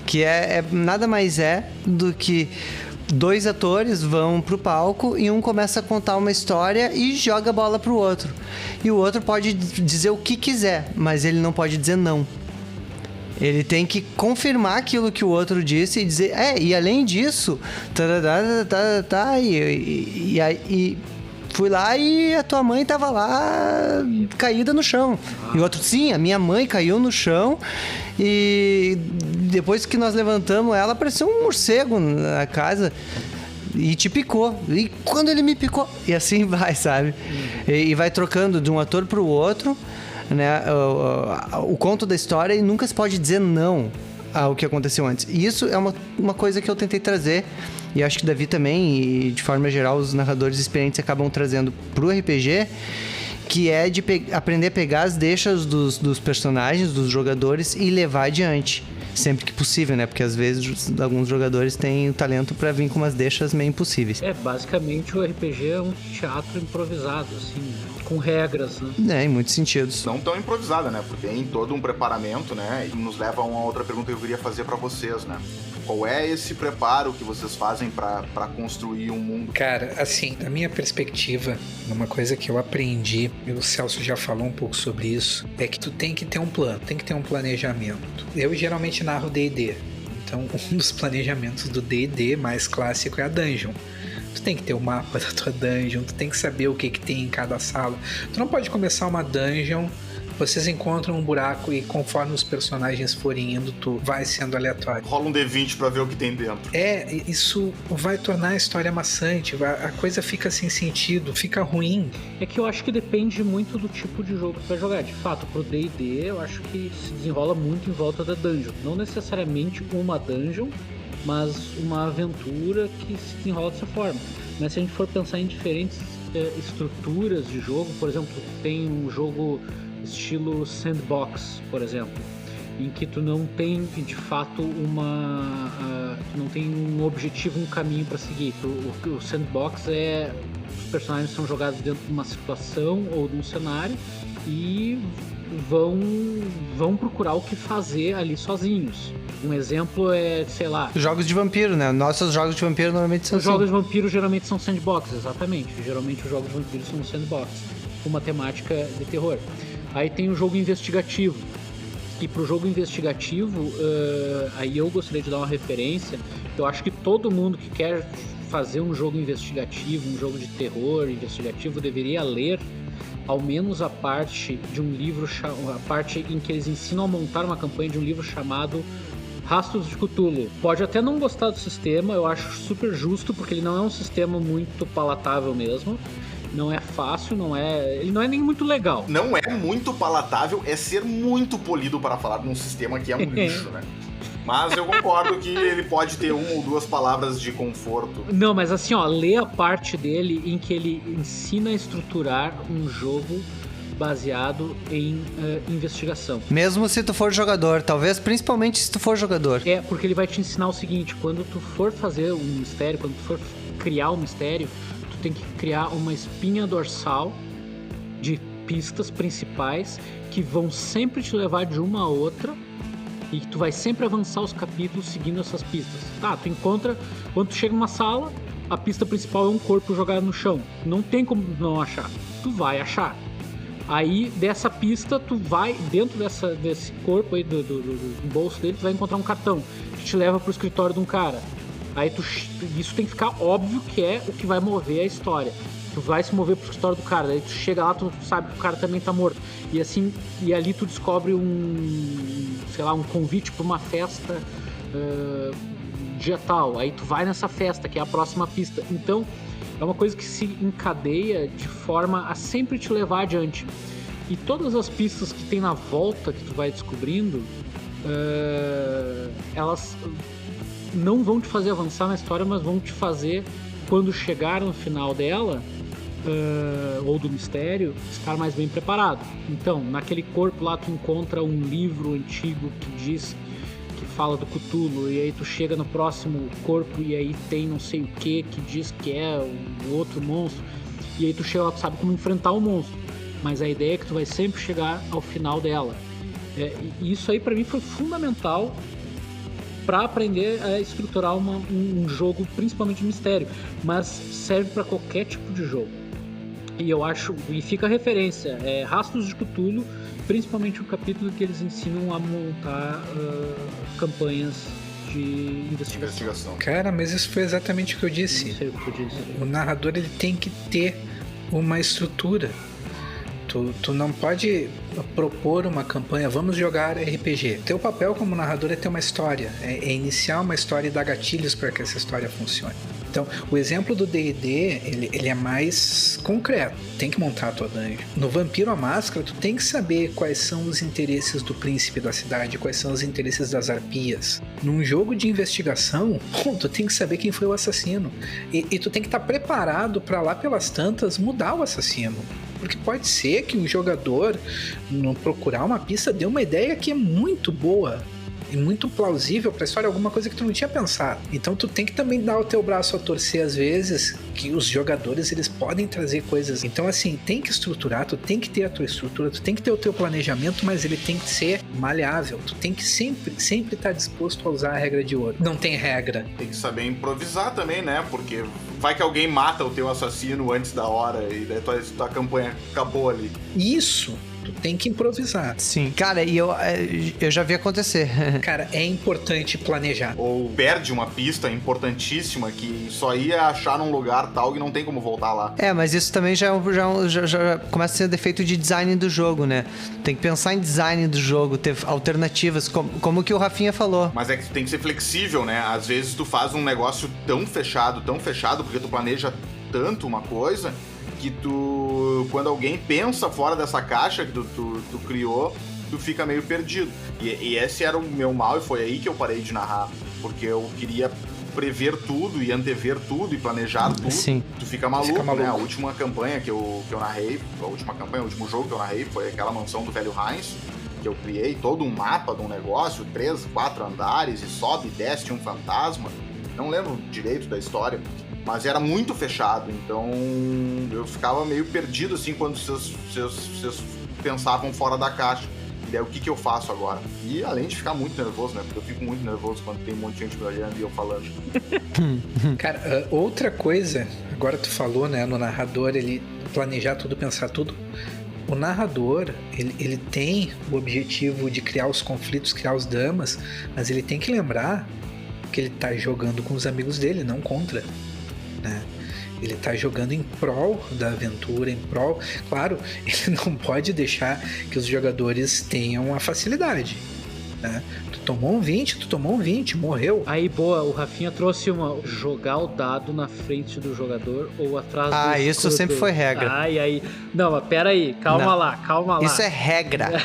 que nada mais do que 2 atores vão pro palco e um começa a contar uma história e joga a bola pro outro. E o outro pode dizer o que quiser, mas ele não pode dizer não. Ele tem que confirmar aquilo que o outro disse e dizer, e além disso, e fui lá e a tua mãe tava lá caída no chão. E o outro, sim, a minha mãe caiu no chão e depois que nós levantamos ela, apareceu um morcego na casa e te picou. E quando ele me picou... E assim vai, sabe? E vai trocando de um ator pro outro, né? O conto da história, e nunca se pode dizer não ao que aconteceu antes. E isso é uma coisa que eu tentei trazer, e acho que Davi também, e de forma geral os narradores experientes acabam trazendo pro RPG, que é de aprender a pegar as deixas dos personagens, dos jogadores, e levar adiante. Sempre que possível, né? Porque às vezes alguns jogadores têm o talento pra vir com umas deixas meio impossíveis. Basicamente o RPG é um teatro improvisado, assim, com regras, né? Em muitos sentidos. Não tão improvisada, né? Porque tem todo um preparamento, né? E nos leva a uma outra pergunta que eu queria fazer pra vocês, né? Qual é esse preparo que vocês fazem pra construir um mundo? Cara, assim, da minha perspectiva, uma coisa que eu aprendi, e o Celso já falou um pouco sobre isso, é que tu tem que ter um plano, tem que ter um planejamento. Eu geralmente narro D&D, então um dos planejamentos do D&D mais clássico é a dungeon. Tu tem que ter o mapa da tua dungeon, tu tem que saber o que tem em cada sala. Tu não pode começar uma dungeon, vocês encontram um buraco e conforme os personagens forem indo, tu vai sendo aleatório. Rola um D20 pra ver o que tem dentro. Isso vai tornar a história maçante, a coisa fica sem sentido, fica ruim. É que eu acho que depende muito do tipo de jogo que tu vai jogar. De fato, pro D&D, eu acho que se desenrola muito em volta da dungeon. Não necessariamente uma dungeon, mas uma aventura que se desenrola dessa forma. Mas se a gente for pensar em diferentes estruturas de jogo, por exemplo, tem um jogo estilo sandbox, por exemplo, em que tu não tem de fato tu não tem um objetivo, um caminho para seguir. O sandbox os personagens são jogados dentro de uma situação ou de um cenário e vão procurar o que fazer ali sozinhos. Um exemplo é, sei lá... Jogos de vampiro, né? Nossos jogos de vampiro normalmente são Os jogos de vampiro geralmente são sandbox, exatamente. Geralmente os jogos de vampiro são sandbox, com uma temática de terror. Aí tem o jogo investigativo, E pro jogo investigativo, aí eu gostaria de dar uma referência. Eu acho que todo mundo que quer fazer um jogo investigativo, um jogo de terror investigativo, deveria ler ao menos a parte de um livro, a parte em que eles ensinam a montar uma campanha de um livro chamado Rastros de Cthulhu. Pode até não gostar do sistema, eu acho super justo, porque ele não é um sistema muito palatável mesmo. Não é fácil, ele não é nem muito legal. Não é muito palatável, é ser muito polido para falar de um sistema que é um lixo, né? Mas eu concordo que ele pode ter uma ou duas palavras de conforto. Não, mas assim, ó, lê a parte dele em que ele ensina a estruturar um jogo baseado em investigação. Mesmo se tu for jogador, talvez principalmente se tu for jogador. É, porque ele vai te ensinar o seguinte: quando tu for fazer um mistério, quando tu for criar um mistério, tu tem que criar uma espinha dorsal de pistas principais que vão sempre te levar de uma a outra, e que tu vai sempre avançar os capítulos seguindo essas pistas. Tá, tu encontra, quando tu chega numa sala, a pista principal é um corpo jogado no chão. Não tem como não achar. Tu vai achar. Aí, dessa pista, tu vai, dentro desse corpo aí, do bolso dele, tu vai encontrar um cartão que te leva pro escritório de um cara. Aí isso tem que ficar óbvio que é o que vai mover a história. Tu vai se mover pro escritório do cara, daí tu chega lá, tu sabe que o cara também tá morto. E assim, e ali tu descobre um convite pra uma festa dia tal. Aí tu vai nessa festa, que é a próxima pista. Então, é uma coisa que se encadeia de forma a sempre te levar adiante. E todas as pistas que tem na volta que tu vai descobrindo, elas não vão te fazer avançar na história, mas vão te fazer, quando chegar no final dela, ou do mistério, estar mais bem preparado. Então, naquele corpo lá tu encontra um livro antigo que fala do Cthulhu, e aí tu chega no próximo corpo e aí tem não sei o que diz que é o outro monstro, e aí tu chega lá, tu sabe como enfrentar o monstro, mas a ideia é que tu vai sempre chegar ao final dela. E isso aí pra mim foi fundamental para aprender a estruturar um jogo, principalmente de mistério, mas serve para qualquer tipo de jogo. E eu acho, e fica a referência, Rastros de Cthulhu, principalmente o capítulo que eles ensinam a montar campanhas de investigação. Cara, mas isso foi exatamente o que eu disse. Não sei o que tu disse. O narrador, ele tem que ter uma estrutura. Tu não pode propor uma campanha, vamos jogar RPG. Teu papel como narrador é ter uma história, é iniciar uma história e dar gatilhos para que essa história funcione. Então, o exemplo do D&D, ele é mais concreto. Tem que montar a tua dungeon. No Vampiro à Máscara, tu tem que saber quais são os interesses do príncipe da cidade, quais são os interesses das arpias. Num jogo de investigação, tu tem que saber quem foi o assassino. E tu tem que estar preparado para lá pelas tantas mudar o assassino. Porque pode ser que um jogador, no procurar uma pista, dê uma ideia que é muito boa e muito plausível pra história, alguma coisa que tu não tinha pensado. Então tu tem que também dar o teu braço a torcer às vezes, que os jogadores, eles podem trazer coisas. Então assim, tem que estruturar, tu tem que ter a tua estrutura, tu tem que ter o teu planejamento, mas ele tem que ser maleável. Tu tem que sempre estar disposto a usar a regra de ouro. Não tem regra. Tem que saber improvisar também, né? Porque vai que alguém mata o teu assassino antes da hora e daí tua campanha acabou ali. Isso! Tu tem que improvisar. Sim, cara, e eu já vi acontecer. Cara, é importante planejar. Ou perde uma pista importantíssima que só ia achar num lugar tal e não tem como voltar lá. Mas isso também já começa a ser defeito de design do jogo, né? Tem que pensar em design do jogo, ter alternativas, como que o Rafinha falou. Mas é que tu tem que ser flexível, né? Às vezes tu faz um negócio tão fechado, porque tu planeja tanto uma coisa que quando alguém pensa fora dessa caixa que tu criou, tu fica meio perdido. E esse era o meu mal, e foi aí que eu parei de narrar, porque eu queria prever tudo e antever tudo e planejar tudo. Sim. Tu fica maluco, né? A última campanha que eu narrei, o último jogo que eu narrei foi aquela mansão do velho Heinz, que eu criei todo um mapa de um negócio, 3, 4 andares, e sobe e desce, tinha um fantasma. Não lembro direito da história, mas era muito fechado, então eu ficava meio perdido assim quando vocês pensavam fora da caixa. E daí, o que eu faço agora? E além de ficar muito nervoso, né? Porque eu fico muito nervoso quando tem um monte de gente me olhando e eu falando. Cara, outra coisa, agora tu falou, né, no narrador, ele planejar tudo, pensar tudo. O narrador, ele tem o objetivo de criar os conflitos, criar os dramas, mas ele tem que lembrar que ele tá jogando com os amigos dele, não contra, né? Ele tá jogando em prol da aventura, em prol... Claro, ele não pode deixar que os jogadores tenham a facilidade, né? Tu tomou um 20, morreu. Aí, boa, o Rafinha trouxe jogar o dado na frente do jogador ou atrás do escudo. Isso sempre foi regra. Aí. Não, mas pera aí, calma lá. Isso é regra.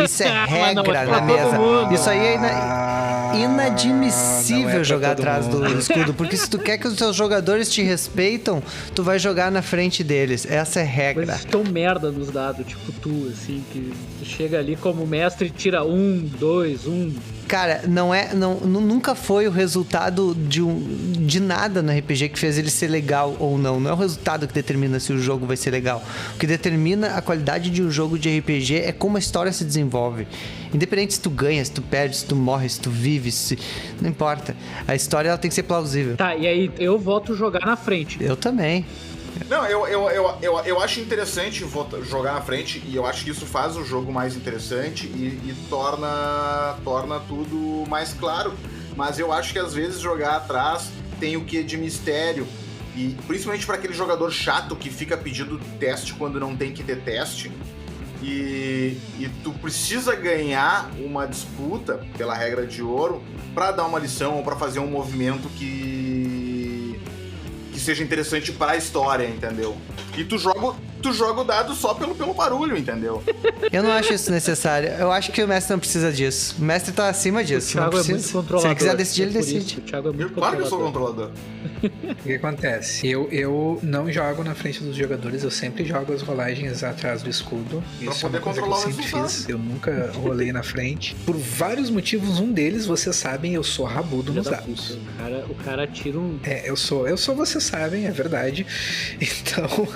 Isso é Mas não, regra é na pra mesa. todo mundo. Isso aí é inadmissível não é pra jogar todo atrás mundo. do escudo, porque se tu quer que os teus jogadores te respeitam, tu vai jogar na frente deles. Essa é regra. Mas tão merda nos dados, tipo tu, assim, que tu chega ali como mestre e tira 1, 2, 1. Cara, nunca foi o resultado de nada no RPG que fez ele ser legal ou não. Não é o resultado que determina se o jogo vai ser legal. O que determina a qualidade de um jogo de RPG é como a história se desenvolve. Independente se tu ganha, se tu perde, se tu morre, se tu vive, não importa. A história ela tem que ser plausível. Tá, e aí eu volto jogar na frente. Eu também. Não, eu acho interessante jogar na frente e eu acho que isso faz o jogo mais interessante e torna tudo mais claro. Mas eu acho que às vezes jogar atrás tem o quê de mistério. E principalmente para aquele jogador chato que fica pedindo teste quando não tem que ter teste. E tu precisa ganhar uma disputa pela regra de ouro para dar uma lição ou para fazer um movimento que seja interessante para a história, entendeu? E tu joga o dado só pelo barulho, entendeu? Eu não acho isso necessário. Eu acho que o mestre não precisa disso. O mestre tá acima disso. O Thiago não é precisa. muito controlador. Se ele quiser decidir, ele decide. Isso, o Thiago é muito Claro que eu sou controlador. controlador. O que acontece? Eu não jogo na frente dos jogadores, eu sempre jogo as rolagens atrás do escudo. Pra Isso é poder uma coisa que eu controlar o sempre resultado. fiz. Eu nunca rolei na frente. Por vários motivos, um deles, vocês sabem, eu sou rabudo nos dados. O cara tira um... Eu sou, vocês sabem, é verdade. Então,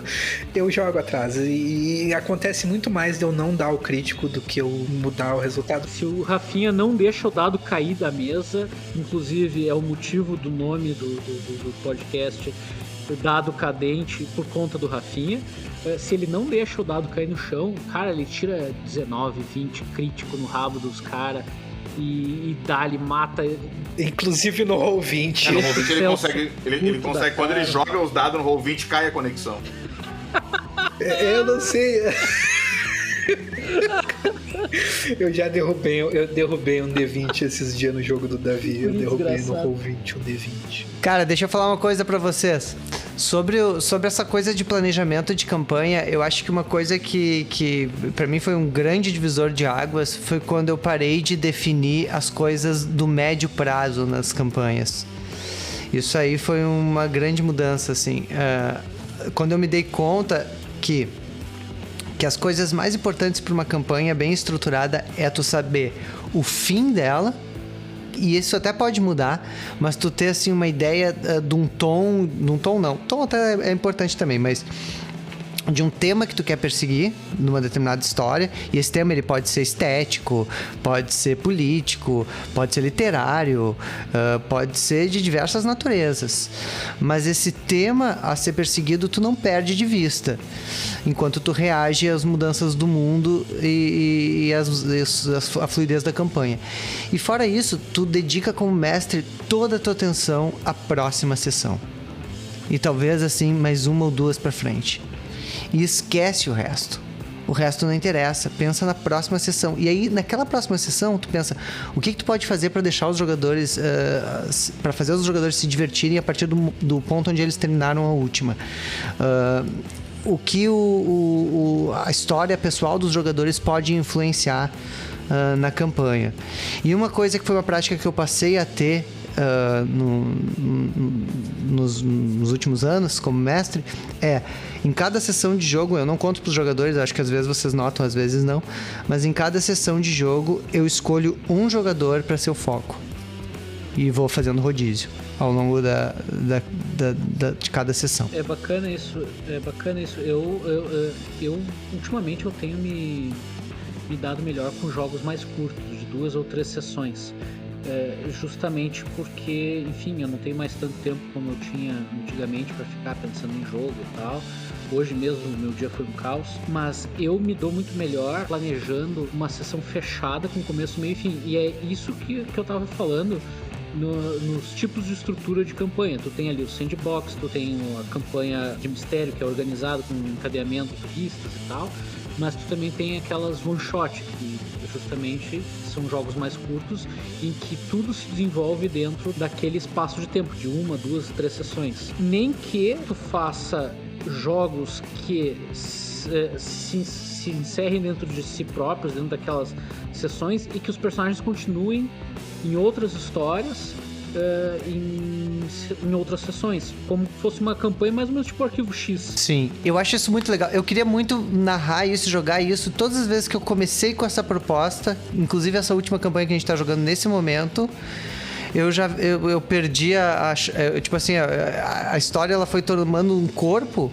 eu jogo atrás. E acontece muito mais de eu não dar o crítico do que eu mudar o resultado. Se o Rafinha não deixa o dado cair da mesa, inclusive é o motivo do nome do podcast, o dado cadente, por conta do Rafinha. Se ele não deixa o dado cair no chão, cara, ele tira 19, 20 crítico no rabo dos caras e dá-lhe, mata. Inclusive no Roll20. No Roll20 ele consegue, quando ele joga os dados no Roll20, cai a conexão. Eu não sei. Eu já derrubei um D20 esses dias no jogo do Davi. Eu derrubei no Roll20 um D20. Cara, deixa eu falar uma coisa pra vocês. Sobre essa coisa de planejamento de campanha, eu acho que uma coisa que pra mim foi um grande divisor de águas foi quando eu parei de definir as coisas do médio prazo nas campanhas. Isso aí foi uma grande mudança, assim. Quando eu me dei conta que as coisas mais importantes para uma campanha bem estruturada é tu saber o fim dela, e isso até pode mudar, mas tu ter assim uma ideia de um tom até é importante também, mas de um tema que tu quer perseguir numa determinada história, e esse tema ele pode ser estético, pode ser político, pode ser literário, pode ser de diversas naturezas, mas esse tema a ser perseguido tu não perde de vista enquanto tu reage às mudanças do mundo e a fluidez da campanha. E fora isso, tu dedica como mestre toda a tua atenção à próxima sessão, e talvez assim mais uma ou duas pra frente. E esquece o resto. O resto não interessa. Pensa na próxima sessão. E aí, naquela próxima sessão, tu pensa o que tu pode fazer para deixar os jogadores... para fazer os jogadores se divertirem a partir do ponto onde eles terminaram a última. O que a história pessoal dos jogadores pode influenciar na campanha. E uma coisa que foi uma prática que eu passei a ter nos últimos anos como mestre em cada sessão de jogo, eu não conto para os jogadores, acho que às vezes vocês notam, às vezes não, mas em cada sessão de jogo eu escolho um jogador para ser o foco e vou fazendo rodízio ao longo de cada sessão. É bacana isso. Eu ultimamente eu tenho me dado melhor com jogos mais curtos, de 2 ou 3 sessões. justamente porque, enfim, eu não tenho mais tanto tempo como eu tinha antigamente para ficar pensando em jogo e tal. Hoje mesmo o meu dia foi um caos, mas eu me dou muito melhor planejando uma sessão fechada com começo, meio e fim. E é isso que eu tava falando nos tipos de estrutura de campanha. Tu tem ali o sandbox, tu tem a campanha de mistério, que é organizado com encadeamento de pistas e tal, mas tu também tem aquelas one shot, que justamente são jogos mais curtos, em que tudo se desenvolve dentro daquele espaço de tempo, de 1, 2, 3 sessões. Nem que tu faça jogos que se encerrem dentro de si próprios, dentro daquelas sessões, e que os personagens continuem em outras histórias, em outras sessões, como fosse uma campanha mais ou menos tipo Arquivo X. Sim, eu acho isso muito legal. Eu queria muito narrar isso, jogar isso. Todas as vezes que eu comecei com essa proposta, inclusive essa última campanha que a gente tá jogando nesse momento, eu perdi tipo assim, a história ela foi tomando um corpo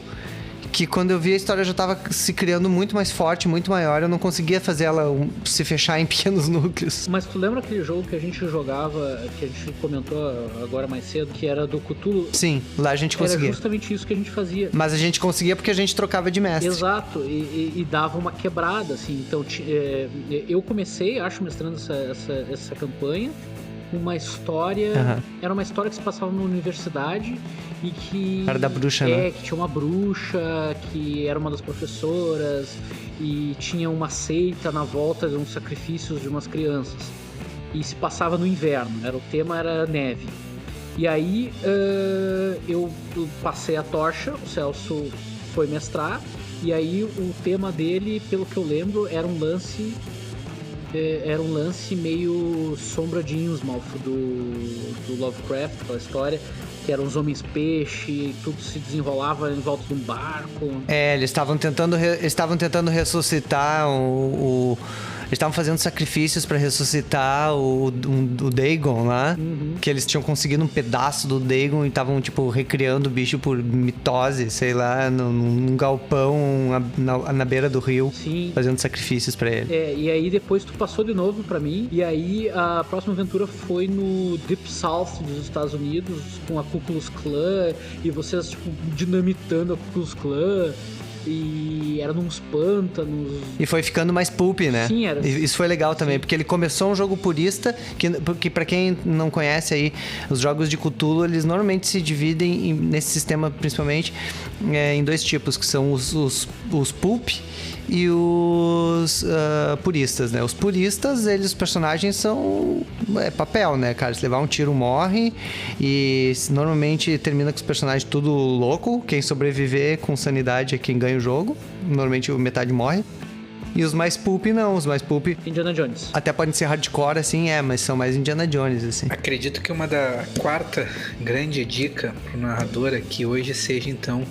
que quando eu vi a história já estava se criando muito mais forte, muito maior. Eu não conseguia fazer ela se fechar em pequenos núcleos. Mas tu lembra aquele jogo que a gente jogava, que a gente comentou agora mais cedo, que era do Cthulhu? Sim, lá a gente conseguia. Era justamente isso que a gente fazia. Mas a gente conseguia porque a gente trocava de mestre. Exato, e dava uma quebrada, assim. Então, eu comecei, acho, mestrando essa campanha, uma história... Era uma história que se passava numa universidade e que... Era da bruxa, né? Que tinha uma bruxa, que era uma das professoras, e tinha uma seita na volta de uns sacrifícios de umas crianças. E se passava no inverno, o tema era neve. E aí eu passei a tocha, o Celso foi mestrar, e aí o tema dele, pelo que eu lembro, era um lance meio Sombra de Innsmouth do Lovecraft, aquela história, que eram os homens peixe, tudo se desenrolava em volta de um barco. Eles estavam tentando ressuscitar eles estavam fazendo sacrifícios pra ressuscitar o Dagon lá. Que eles tinham conseguido um pedaço do Dagon e estavam, tipo, recriando o bicho por mitose, sei lá, num galpão na beira do rio. Sim. Fazendo sacrifícios pra ele. E aí depois tu passou de novo pra mim. E aí a próxima aventura foi no Deep South dos Estados Unidos, com a Ku Klux Klan, e vocês, tipo, dinamitando a Ku Klux Klan. E era nos pântanos. E foi ficando mais pulp, né? Sim, era. Isso foi legal também, porque ele começou um jogo purista, que pra quem não conhece aí, os jogos de Cthulhu, eles normalmente se dividem, nesse sistema principalmente, em dois tipos, que são os pulp e os puristas, né? Os puristas, os personagens são papel, né, cara? Se levar um tiro, morre, e normalmente termina com os personagens tudo louco. Quem sobreviver com sanidade é quem ganha o jogo. Normalmente metade morre. E os mais pulp não, os mais pulp... Indiana Jones. Até podem ser hardcore, assim, mas são mais Indiana Jones, assim. Acredito que uma da quarta grande dica pro narrador aqui hoje seja, então...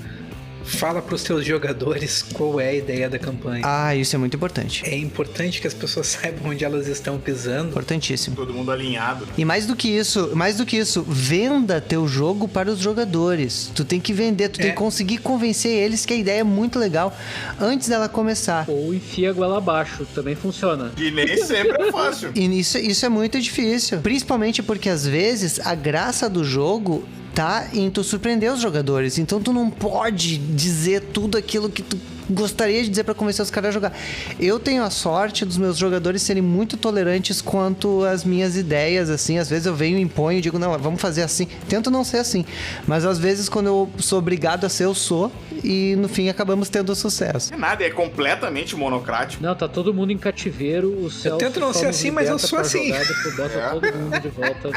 Fala pros teus jogadores qual é a ideia da campanha. Isso é muito importante. É importante que as pessoas saibam onde elas estão pisando. Importantíssimo. Todo mundo alinhado. E mais do que isso, venda teu jogo para os jogadores. Tu tem que vender, tu tem que conseguir convencer eles que a ideia é muito legal antes dela começar. Ou enfia a goela abaixo, também funciona. E nem sempre é fácil. E isso é muito difícil. Principalmente porque às vezes a graça do jogo tá em tu surpreender os jogadores. Então tu não pode dizer tudo aquilo que tu gostaria de dizer pra convencer os caras a jogar. Eu tenho a sorte dos meus jogadores serem muito tolerantes quanto às minhas ideias, assim. Às vezes eu venho e imponho e digo, não, vamos fazer assim. Tento não ser assim. Mas às vezes quando eu sou obrigado a ser, eu sou. E no fim acabamos tendo sucesso. É nada, é completamente monocrático. Não, tá todo mundo em cativeiro. O Celso, eu tento não ser assim, mas eu sou assim. Bota todo mundo de volta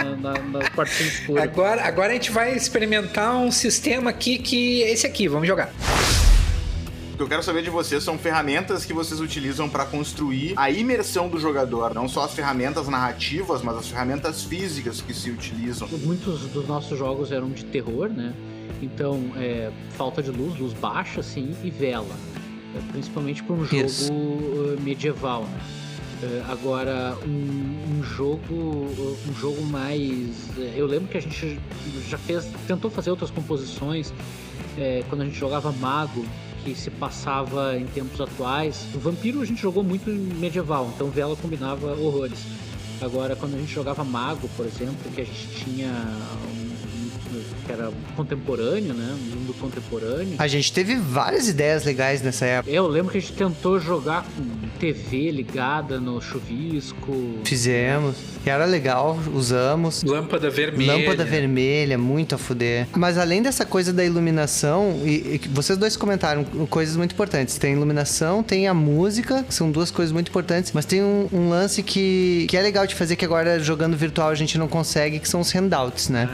na quartinha escura. Agora a gente vai experimentar um sistema aqui que é esse aqui, vamos jogar. O que eu quero saber de vocês são ferramentas que vocês utilizam para construir a imersão do jogador. Não só as ferramentas narrativas, mas as ferramentas físicas que se utilizam. Muitos dos nossos jogos eram de terror, né? Então, falta de luz baixa, assim, e vela. Principalmente para um jogo medieval, né? Agora, um jogo mais... Eu lembro que a gente já tentou fazer outras composições quando a gente jogava Mago, que se passava em tempos atuais. O Vampiro a gente jogou muito medieval, então vela combinava horrores. Agora, quando a gente jogava Mago, por exemplo, que a gente tinha que era contemporâneo, né? Um mundo contemporâneo. A gente teve várias ideias legais nessa época. Eu lembro que a gente tentou jogar com TV ligada no chuvisco. Fizemos. E era legal, usamos. Lâmpada vermelha, muito a fuder. Mas além dessa coisa da iluminação, e vocês dois comentaram coisas muito importantes. Tem a iluminação, tem a música, que são duas coisas muito importantes. Mas tem um lance que é legal de fazer, que agora jogando virtual a gente não consegue, que são os handouts, né?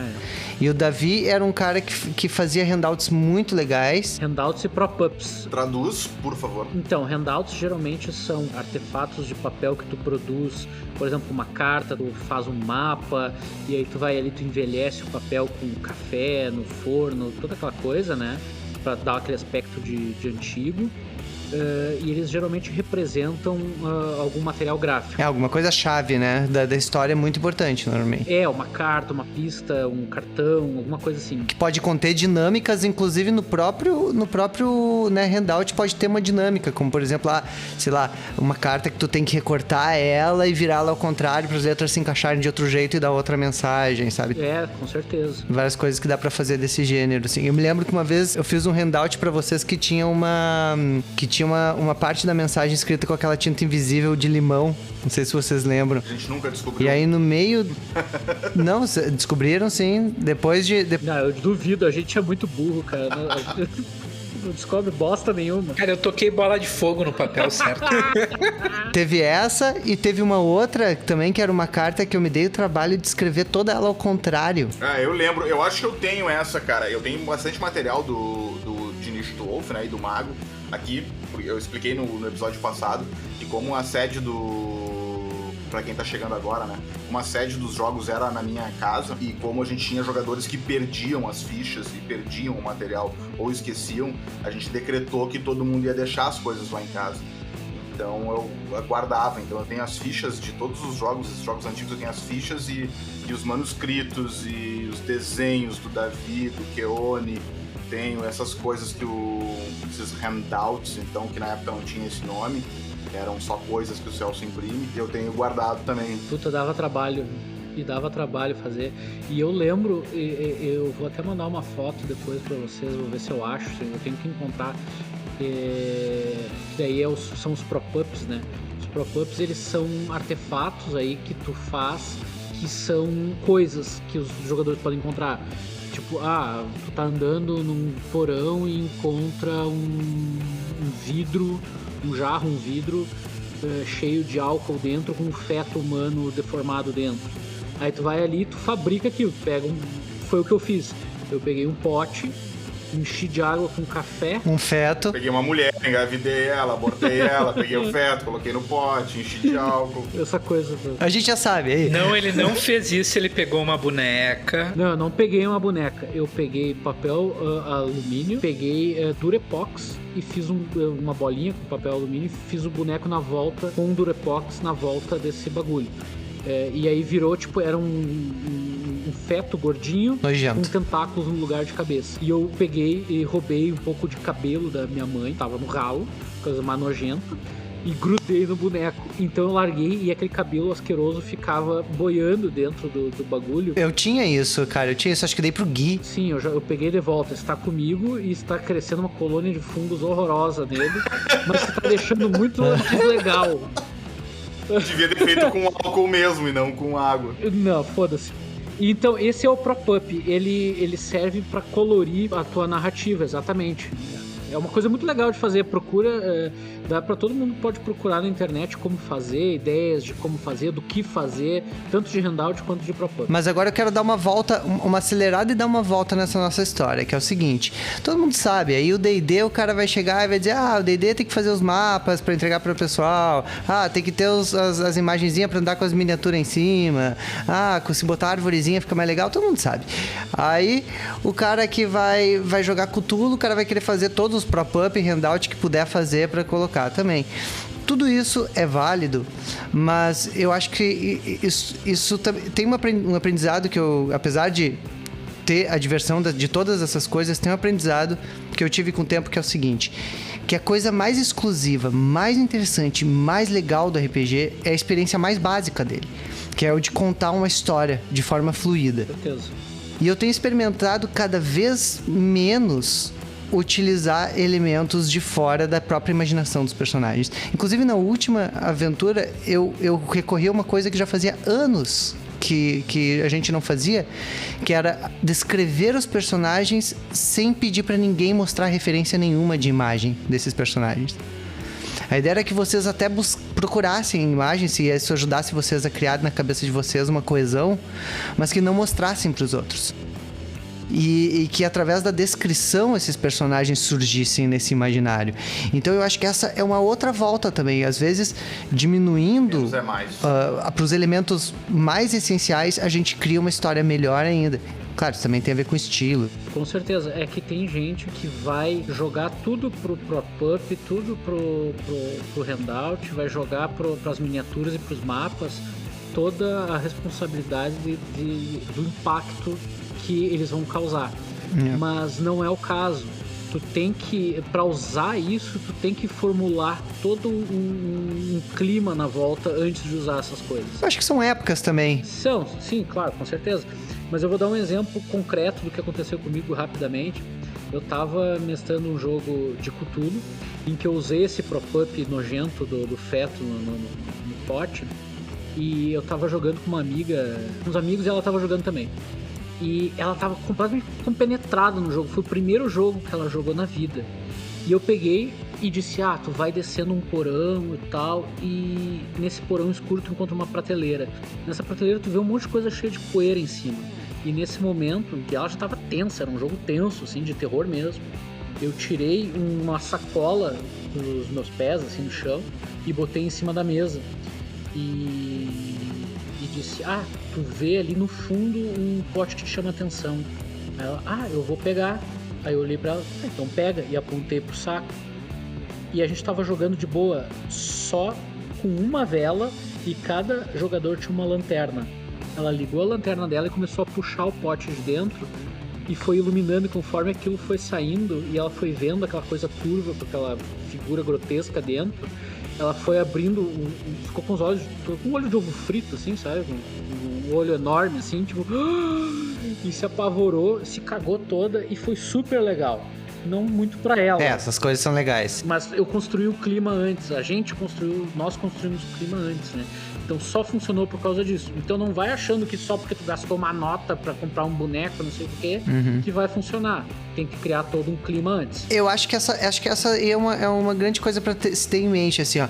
E o Davi era um cara que fazia handouts muito legais. Handouts e prop-ups. Traduz, por favor. Então, handouts geralmente são artefatos de papel que tu produz. Por exemplo, uma carta, tu faz um mapa, e aí tu vai ali, tu envelhece o papel com café no forno, toda aquela coisa, né? Pra dar aquele aspecto de antigo. E eles geralmente representam algum material gráfico. É, alguma coisa chave, né? Da história, muito importante, normalmente. É, uma carta, uma pista, um cartão, alguma coisa assim. Que pode conter dinâmicas, inclusive no próprio né, handout pode ter uma dinâmica, como por exemplo, sei lá, uma carta que tu tem que recortar ela e virá-la ao contrário para as letras se encaixarem de outro jeito e dar outra mensagem, sabe? É, com certeza. Várias coisas que dá pra fazer desse gênero, assim. Eu me lembro que uma vez eu fiz um handout pra vocês que tinha uma parte da mensagem escrita com aquela tinta invisível de limão. Não sei se vocês lembram. A gente nunca descobriu. E aí no meio... Não, descobriram sim. Depois de... Não, eu duvido. A gente é muito burro, cara. Não descobre bosta nenhuma. Cara, eu toquei bola de fogo no papel, certo? Teve essa e teve uma outra também, que era uma carta que eu me dei o trabalho de escrever toda ela ao contrário. Eu lembro. Eu acho que eu tenho essa, cara. Eu tenho bastante material do Diniz Wolf, né, e do Mago aqui. Eu expliquei no episódio passado. E como a sede pra quem tá chegando agora, né? Uma sede dos jogos era na minha casa, e como a gente tinha jogadores que perdiam as fichas e perdiam o material ou esqueciam, a gente decretou que todo mundo ia deixar as coisas lá em casa. Então eu guardava. Então eu tenho as fichas de todos os jogos antigos, eu tenho as fichas e os manuscritos e os desenhos do Davi, do Keone. Tenho essas coisas esses handouts, então, que na época não tinha esse nome. Eram só coisas que o Celso imprime. E eu tenho guardado também. Puta, dava trabalho. E dava trabalho fazer. E eu lembro, eu vou até mandar uma foto depois pra vocês, vou ver se eu acho. Eu tenho que encontrar. Que daí são os prop-ups, né? Os prop-ups, eles são artefatos aí que tu faz, que são coisas que os jogadores podem encontrar. Tipo, tu tá andando num porão e encontra um vidro, um vidro cheio de álcool dentro com um feto humano deformado dentro. Aí tu vai ali e tu fabrica aquilo, foi o que eu fiz. Eu peguei um pote, enchi de água com café. Um feto. Peguei uma mulher, engravidei ela, abortei ela, peguei o feto, coloquei no pote, enchi de álcool. Essa coisa. A gente já sabe, aí. Não, ele não fez isso, ele pegou uma boneca. Não, eu não peguei uma boneca. Eu peguei papel alumínio, peguei Durepox e fiz uma bolinha com papel alumínio e fiz o boneco na volta, com um Durepox na volta desse bagulho. E aí virou, tipo, era um feto gordinho nojento, com tentáculos no lugar de cabeça. E eu peguei e roubei um pouco de cabelo da minha mãe, tava no ralo, coisa mais nojenta, e grudei no boneco. Então eu larguei e aquele cabelo asqueroso ficava boiando dentro do bagulho. Eu tinha isso, cara, acho que dei pro Gui. Sim, eu peguei de volta. Está comigo e está crescendo uma colônia de fungos horrorosa nele, mas está deixando muito legal. Devia ter feito com álcool mesmo e não com água. Não, foda-se. Então, esse é o prop-up. Ele serve pra colorir a tua narrativa, exatamente. É uma coisa muito legal de fazer. Procura, dá pra todo mundo, pode procurar na internet como fazer, ideias de como fazer, do que fazer, tanto de handout quanto de prop-up. Mas agora eu quero dar uma volta, uma acelerada e dar uma volta nessa nossa história, que é o seguinte: todo mundo sabe, aí o D&D, o cara vai chegar e vai dizer, o D&D tem que fazer os mapas pra entregar pro pessoal, tem que ter as imagenzinhas pra andar com as miniaturas em cima, se botar arvorezinha fica mais legal, todo mundo sabe. Aí o cara que vai jogar Cthulhu, o cara vai querer fazer todos os prop-up e handout que puder fazer pra colocar também. Tudo isso é válido, mas eu acho que isso tem um aprendizado que eu, apesar de ter a diversão de todas essas coisas, tem um aprendizado que eu tive com o tempo, que é o seguinte, que a coisa mais exclusiva, mais interessante, mais legal do RPG é a experiência mais básica dele, que é o de contar uma história de forma fluida. Com certeza. E eu tenho experimentado cada vez menos utilizar elementos de fora da própria imaginação dos personagens. Inclusive, na última aventura, eu recorri a uma coisa que já fazia anos que a gente não fazia, que era descrever os personagens sem pedir pra ninguém mostrar referência nenhuma de imagem desses personagens. A ideia era que vocês até procurassem imagens, se isso ajudasse vocês a criar na cabeça de vocês uma coesão, mas que não mostrassem pros outros. E que através da descrição esses personagens surgissem nesse imaginário. Então eu acho que essa é uma outra volta também. Às vezes, diminuindo para os elementos mais essenciais, a gente cria uma história melhor ainda. Claro, isso também tem a ver com estilo. Com certeza. É que tem gente que vai jogar tudo pro PropUp, tudo pro handout, vai jogar pras miniaturas e pros mapas, toda a responsabilidade do impacto que eles vão causar. Mas não é o caso. Tu tem que, para usar isso, tu tem que formular todo um clima na volta antes de usar essas coisas. Eu acho que são épocas também. Sim, claro, com certeza. Mas eu vou dar um exemplo concreto do que aconteceu comigo rapidamente. Eu tava mestrando um jogo de Cthulhu, em que eu usei esse prop-up nojento do feto no pote, e eu tava jogando com uma amiga, uns amigos, e ela tava jogando também. E ela tava completamente compenetrada no jogo. Foi o primeiro jogo que ela jogou na vida. E eu peguei e disse, tu vai descendo um porão e tal, e nesse porão escuro tu encontra uma prateleira. Nessa prateleira tu vê um monte de coisa cheia de poeira em cima. E nesse momento, que ela já tava tensa, era um jogo tenso, assim, de terror mesmo, eu tirei uma sacola dos meus pés, assim, no chão, e botei em cima da mesa. E disse, tu vê ali no fundo um pote que te chama atenção. Aí ela, eu vou pegar. Aí eu olhei pra ela, então pega, e apontei pro saco. E a gente tava jogando de boa, só com uma vela, e cada jogador tinha uma lanterna. Ela ligou a lanterna dela e começou a puxar o pote de dentro, e foi iluminando, e conforme aquilo foi saindo, e ela foi vendo aquela coisa turva, com aquela figura grotesca dentro, ela foi abrindo, ficou com os olhos, com um olho de ovo frito, assim, sabe? Um olho enorme, assim, tipo... E se apavorou, se cagou toda, e foi super legal. Não muito pra ela. Essas coisas são legais. Mas eu construí o clima antes, nós construímos o clima antes, né? Então só funcionou por causa disso. Então não vai achando que só porque tu gastou uma nota pra comprar um boneco, não sei o quê, que vai funcionar. Tem que criar todo um clima antes. Eu acho que essa é uma grande coisa pra se ter em mente, assim, ó.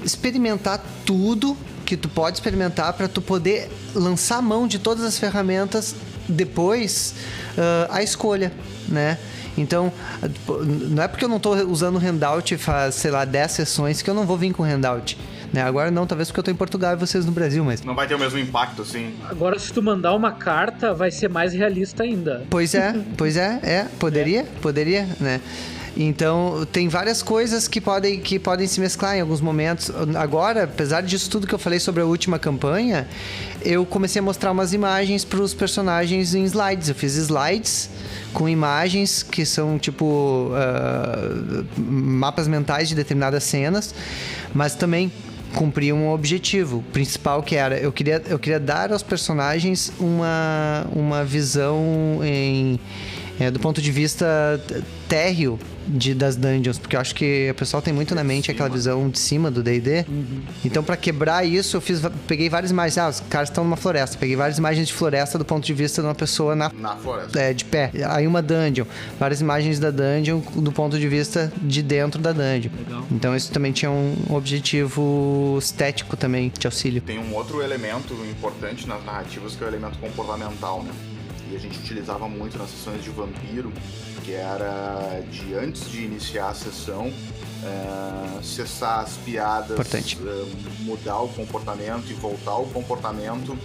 Experimentar tudo que tu pode experimentar pra tu poder lançar mão de todas as ferramentas depois a escolha, né? Então, não é porque eu não tô usando o handout faz, sei lá, 10 sessões que eu não vou vir com handout. Né? Agora não, talvez porque eu tô em Portugal e vocês no Brasil, mas... Não vai ter o mesmo impacto, assim. Agora, se tu mandar uma carta, vai ser mais realista ainda. Pois é, poderia, né? Então, tem várias coisas que podem se mesclar em alguns momentos. Agora, apesar disso tudo que eu falei sobre a última campanha, eu comecei a mostrar umas imagens para os personagens em slides. Eu fiz slides com imagens que são, tipo, mapas mentais de determinadas cenas, mas também cumprir um objetivo principal, que era eu queria dar aos personagens uma visão do ponto de vista térreo das dungeons, porque eu acho que o pessoal tem muito na mente aquela visão de cima do D&D. Então, pra quebrar isso, eu peguei várias imagens. Os caras estão numa floresta. Peguei várias imagens de floresta do ponto de vista de uma pessoa na floresta. De pé. Aí uma dungeon. Várias imagens da dungeon do ponto de vista de dentro da dungeon. Legal. Então, isso também tinha um objetivo estético também de auxílio. Tem um outro elemento importante nas narrativas, que é o elemento comportamental, né? E a gente utilizava muito nas sessões de vampiro, que era de antes de iniciar a sessão, cessar as piadas, mudar o comportamento e voltar o comportamento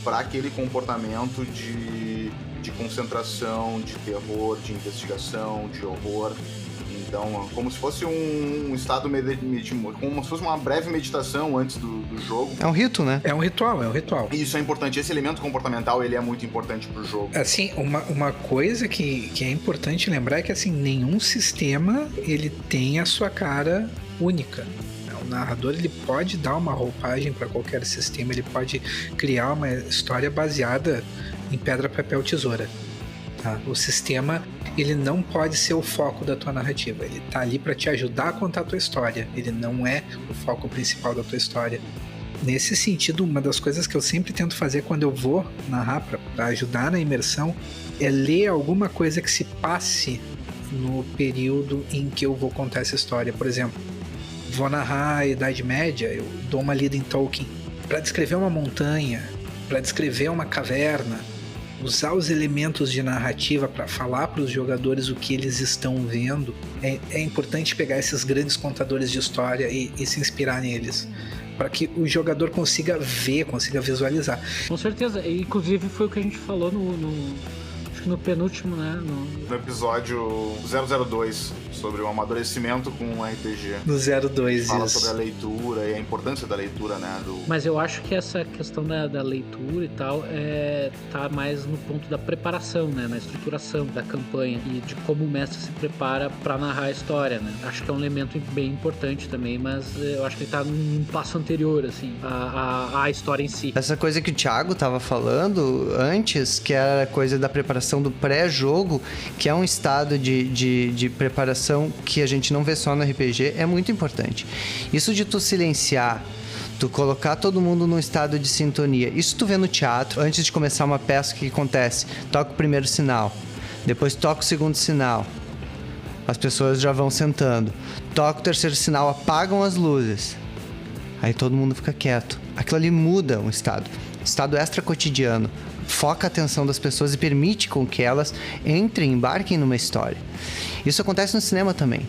para aquele comportamento de concentração, de terror, de investigação, de horror. Então, como se fosse um estado como se fosse uma breve meditação antes do jogo. É um rito, né? É um ritual. E isso é importante. Esse elemento comportamental, ele é muito importante pro jogo. Assim, uma coisa que é importante lembrar é que, assim, nenhum sistema, ele tem a sua cara única. O narrador, ele pode dar uma roupagem para qualquer sistema, ele pode criar uma história baseada em pedra, papel, tesoura. Tá? O sistema, ele não pode ser o foco da tua narrativa. Ele tá ali para te ajudar a contar a tua história. Ele não é o foco principal da tua história. Nesse sentido, uma das coisas que eu sempre tento fazer quando eu vou narrar para ajudar na imersão é ler alguma coisa que se passe no período em que eu vou contar essa história. Por exemplo, vou narrar a Idade Média, eu dou uma lida em Tolkien para descrever uma montanha, para descrever uma caverna, usar os elementos de narrativa para falar para os jogadores o que eles estão vendo. É importante pegar esses grandes contadores de história e se inspirar neles, para que o jogador consiga ver, consiga visualizar. Com certeza, e inclusive foi o que a gente falou acho que no penúltimo, né? No episódio 002, sobre o amadurecimento com o RPG. No 02, fala isso. sobre a leitura e a importância da leitura, né? Mas eu acho que essa questão da leitura e tal tá mais no ponto da preparação, né? Na estruturação da campanha e de como o mestre se prepara para narrar a história, né? Acho que é um elemento bem importante também, mas eu acho que ele tá num passo anterior, assim, à história em si. Essa coisa que o Thiago tava falando antes, que era a coisa da preparação do pré-jogo, que é um estado de preparação que a gente não vê só no RPG, é muito importante. Isso de tu silenciar, tu colocar todo mundo num estado de sintonia, isso tu vê no teatro, antes de começar uma peça, o que acontece? Toca o primeiro sinal, depois toca o segundo sinal, as pessoas já vão sentando, toca o terceiro sinal, apagam as luzes, aí todo mundo fica quieto. Aquilo ali muda um estado extra cotidiano, foca a atenção das pessoas e permite com que elas embarquem numa história. Isso acontece no cinema também.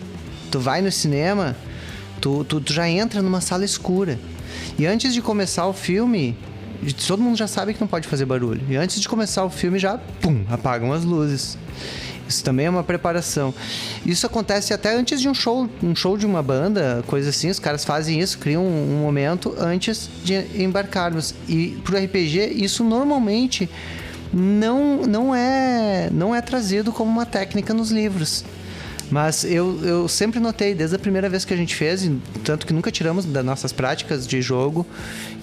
Tu vai no cinema, tu já entra numa sala escura. E antes de começar o filme, todo mundo já sabe que não pode fazer barulho. E antes de começar o filme já, apagam as luzes. Isso também é uma preparação. Isso acontece até antes de um show de uma banda, coisa assim. Os caras fazem isso, criam um momento antes de embarcarmos. E pro RPG, isso normalmente não é trazido como uma técnica nos livros. Mas eu sempre notei, desde a primeira vez que a gente fez, tanto que nunca tiramos das nossas práticas de jogo,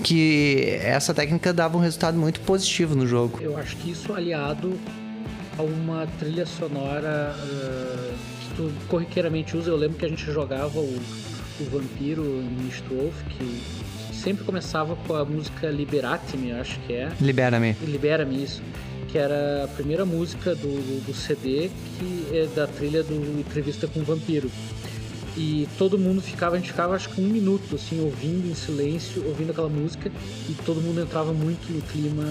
que essa técnica dava um resultado muito positivo no jogo. Eu acho que isso aliado a uma trilha sonora que tu corriqueiramente usa. Eu lembro que a gente jogava o Vampiro Mistwolf, que sempre começava com a música Liberate-me, acho que é. Libera-me, isso. Que era a primeira música do CD, que é da trilha do Entrevista com o Vampiro. E todo mundo a gente ficava acho que 1 minuto, assim, ouvindo em silêncio, ouvindo aquela música, e todo mundo entrava muito no clima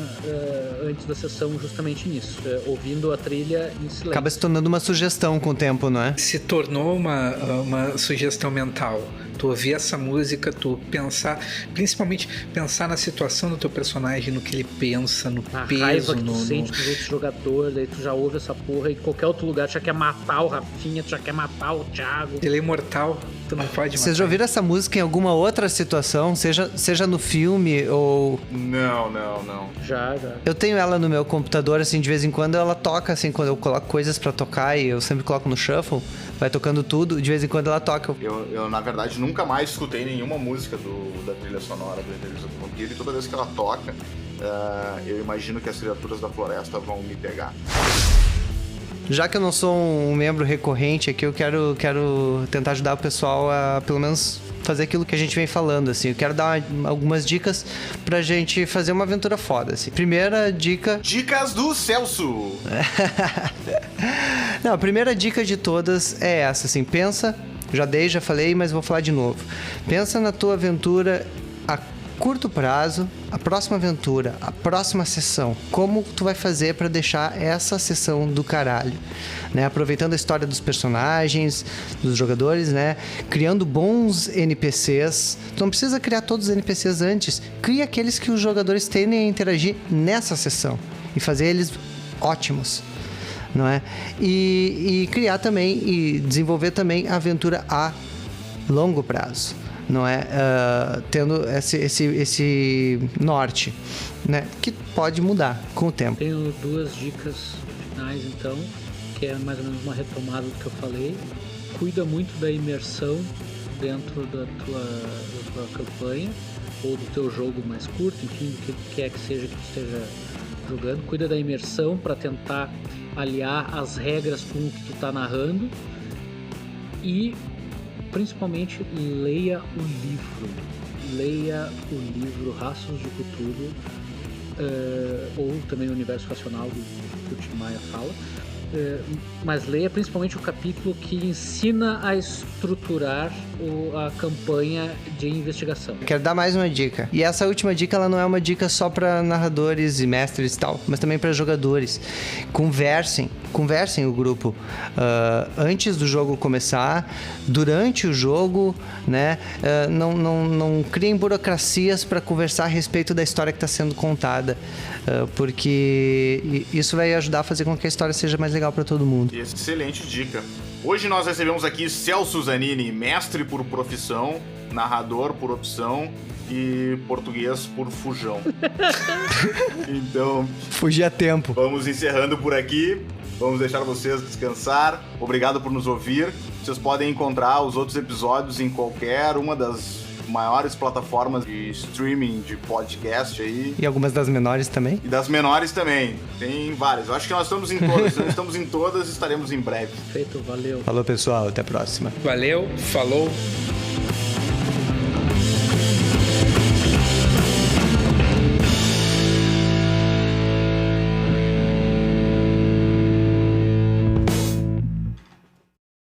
antes da sessão justamente nisso, ouvindo a trilha em silêncio. Acaba se tornando uma sugestão com o tempo, não é? Se tornou uma sugestão mental. Tu ouvir essa música, tu pensar, principalmente pensar na situação do teu personagem, no que ele pensa, no a peso, raiva que tu sente dos outros jogadores, daí tu já ouve essa porra, e em qualquer outro lugar tu já quer matar o Rafinha, tu já quer matar o Thiago. Ele é imortal, tu não pode matar. Vocês já ouviram essa música em alguma outra situação, seja no filme ou... Não. Já. Eu tenho ela no meu computador, assim, de vez em quando ela toca, assim, quando eu coloco coisas pra tocar, e eu sempre coloco no shuffle, vai tocando tudo, de vez em quando ela toca. Eu na verdade, nunca mais escutei nenhuma música da trilha sonora do Entrevista com o Vampiro, e toda vez que ela toca, eu imagino que as criaturas da floresta vão me pegar. Já que eu não sou um membro recorrente aqui, eu quero tentar ajudar o pessoal a, pelo menos, fazer aquilo que a gente vem falando, assim. Eu quero dar algumas dicas pra gente fazer uma aventura foda, assim. Primeira dica... Dicas do Celso! Não, a primeira dica de todas é essa, assim. Pensa, já falei, mas vou falar de novo. Pensa na tua aventura a curto prazo, a próxima aventura, a próxima sessão. Como tu vai fazer para deixar essa sessão do caralho, né? Aproveitando a história dos personagens, dos jogadores, né? Criando bons NPCs. Tu não precisa criar todos os NPCs antes. Cria aqueles que os jogadores tendem a interagir nessa sessão e fazer eles ótimos. não é? E criar também e desenvolver também aventura a longo prazo, não é? Tendo esse norte, né? Que pode mudar com o tempo. Tenho 2 dicas finais, então, que é mais ou menos uma retomada do que eu falei. Cuida muito da imersão dentro da tua campanha ou do teu jogo mais curto, enfim, do que quer que seja que tu esteja jogando. Cuida da imersão para tentar aliar as regras com o que tu tá narrando. E principalmente leia o livro. Leia o livro Rastros de Cthulhu, ou também o Universo Racional do que o Tim Maia fala. Mas leia principalmente o capítulo que ensina a estruturar a campanha de investigação. Quero dar mais uma dica. E essa última dica, ela não é uma dica só para narradores e mestres e tal, mas também para jogadores. Conversem o grupo antes do jogo começar, durante o jogo, né? Não criem burocracias para conversar a respeito da história que está sendo contada, porque isso vai ajudar a fazer com que a história seja mais legal para todo mundo. Excelente dica. Hoje nós recebemos aqui Celso Zanini, mestre por profissão, narrador por opção e português por fujão. Então, fugir a tempo. Vamos encerrando por aqui. Vamos deixar vocês descansar. Obrigado por nos ouvir. Vocês podem encontrar os outros episódios em qualquer uma das maiores plataformas de streaming de podcast aí. E algumas das menores também. E das menores também. Tem várias. Eu acho que nós estamos em todas. Se não estamos em todas, estaremos em breve. Feito, valeu. Falou, pessoal. Até a próxima. Valeu, falou.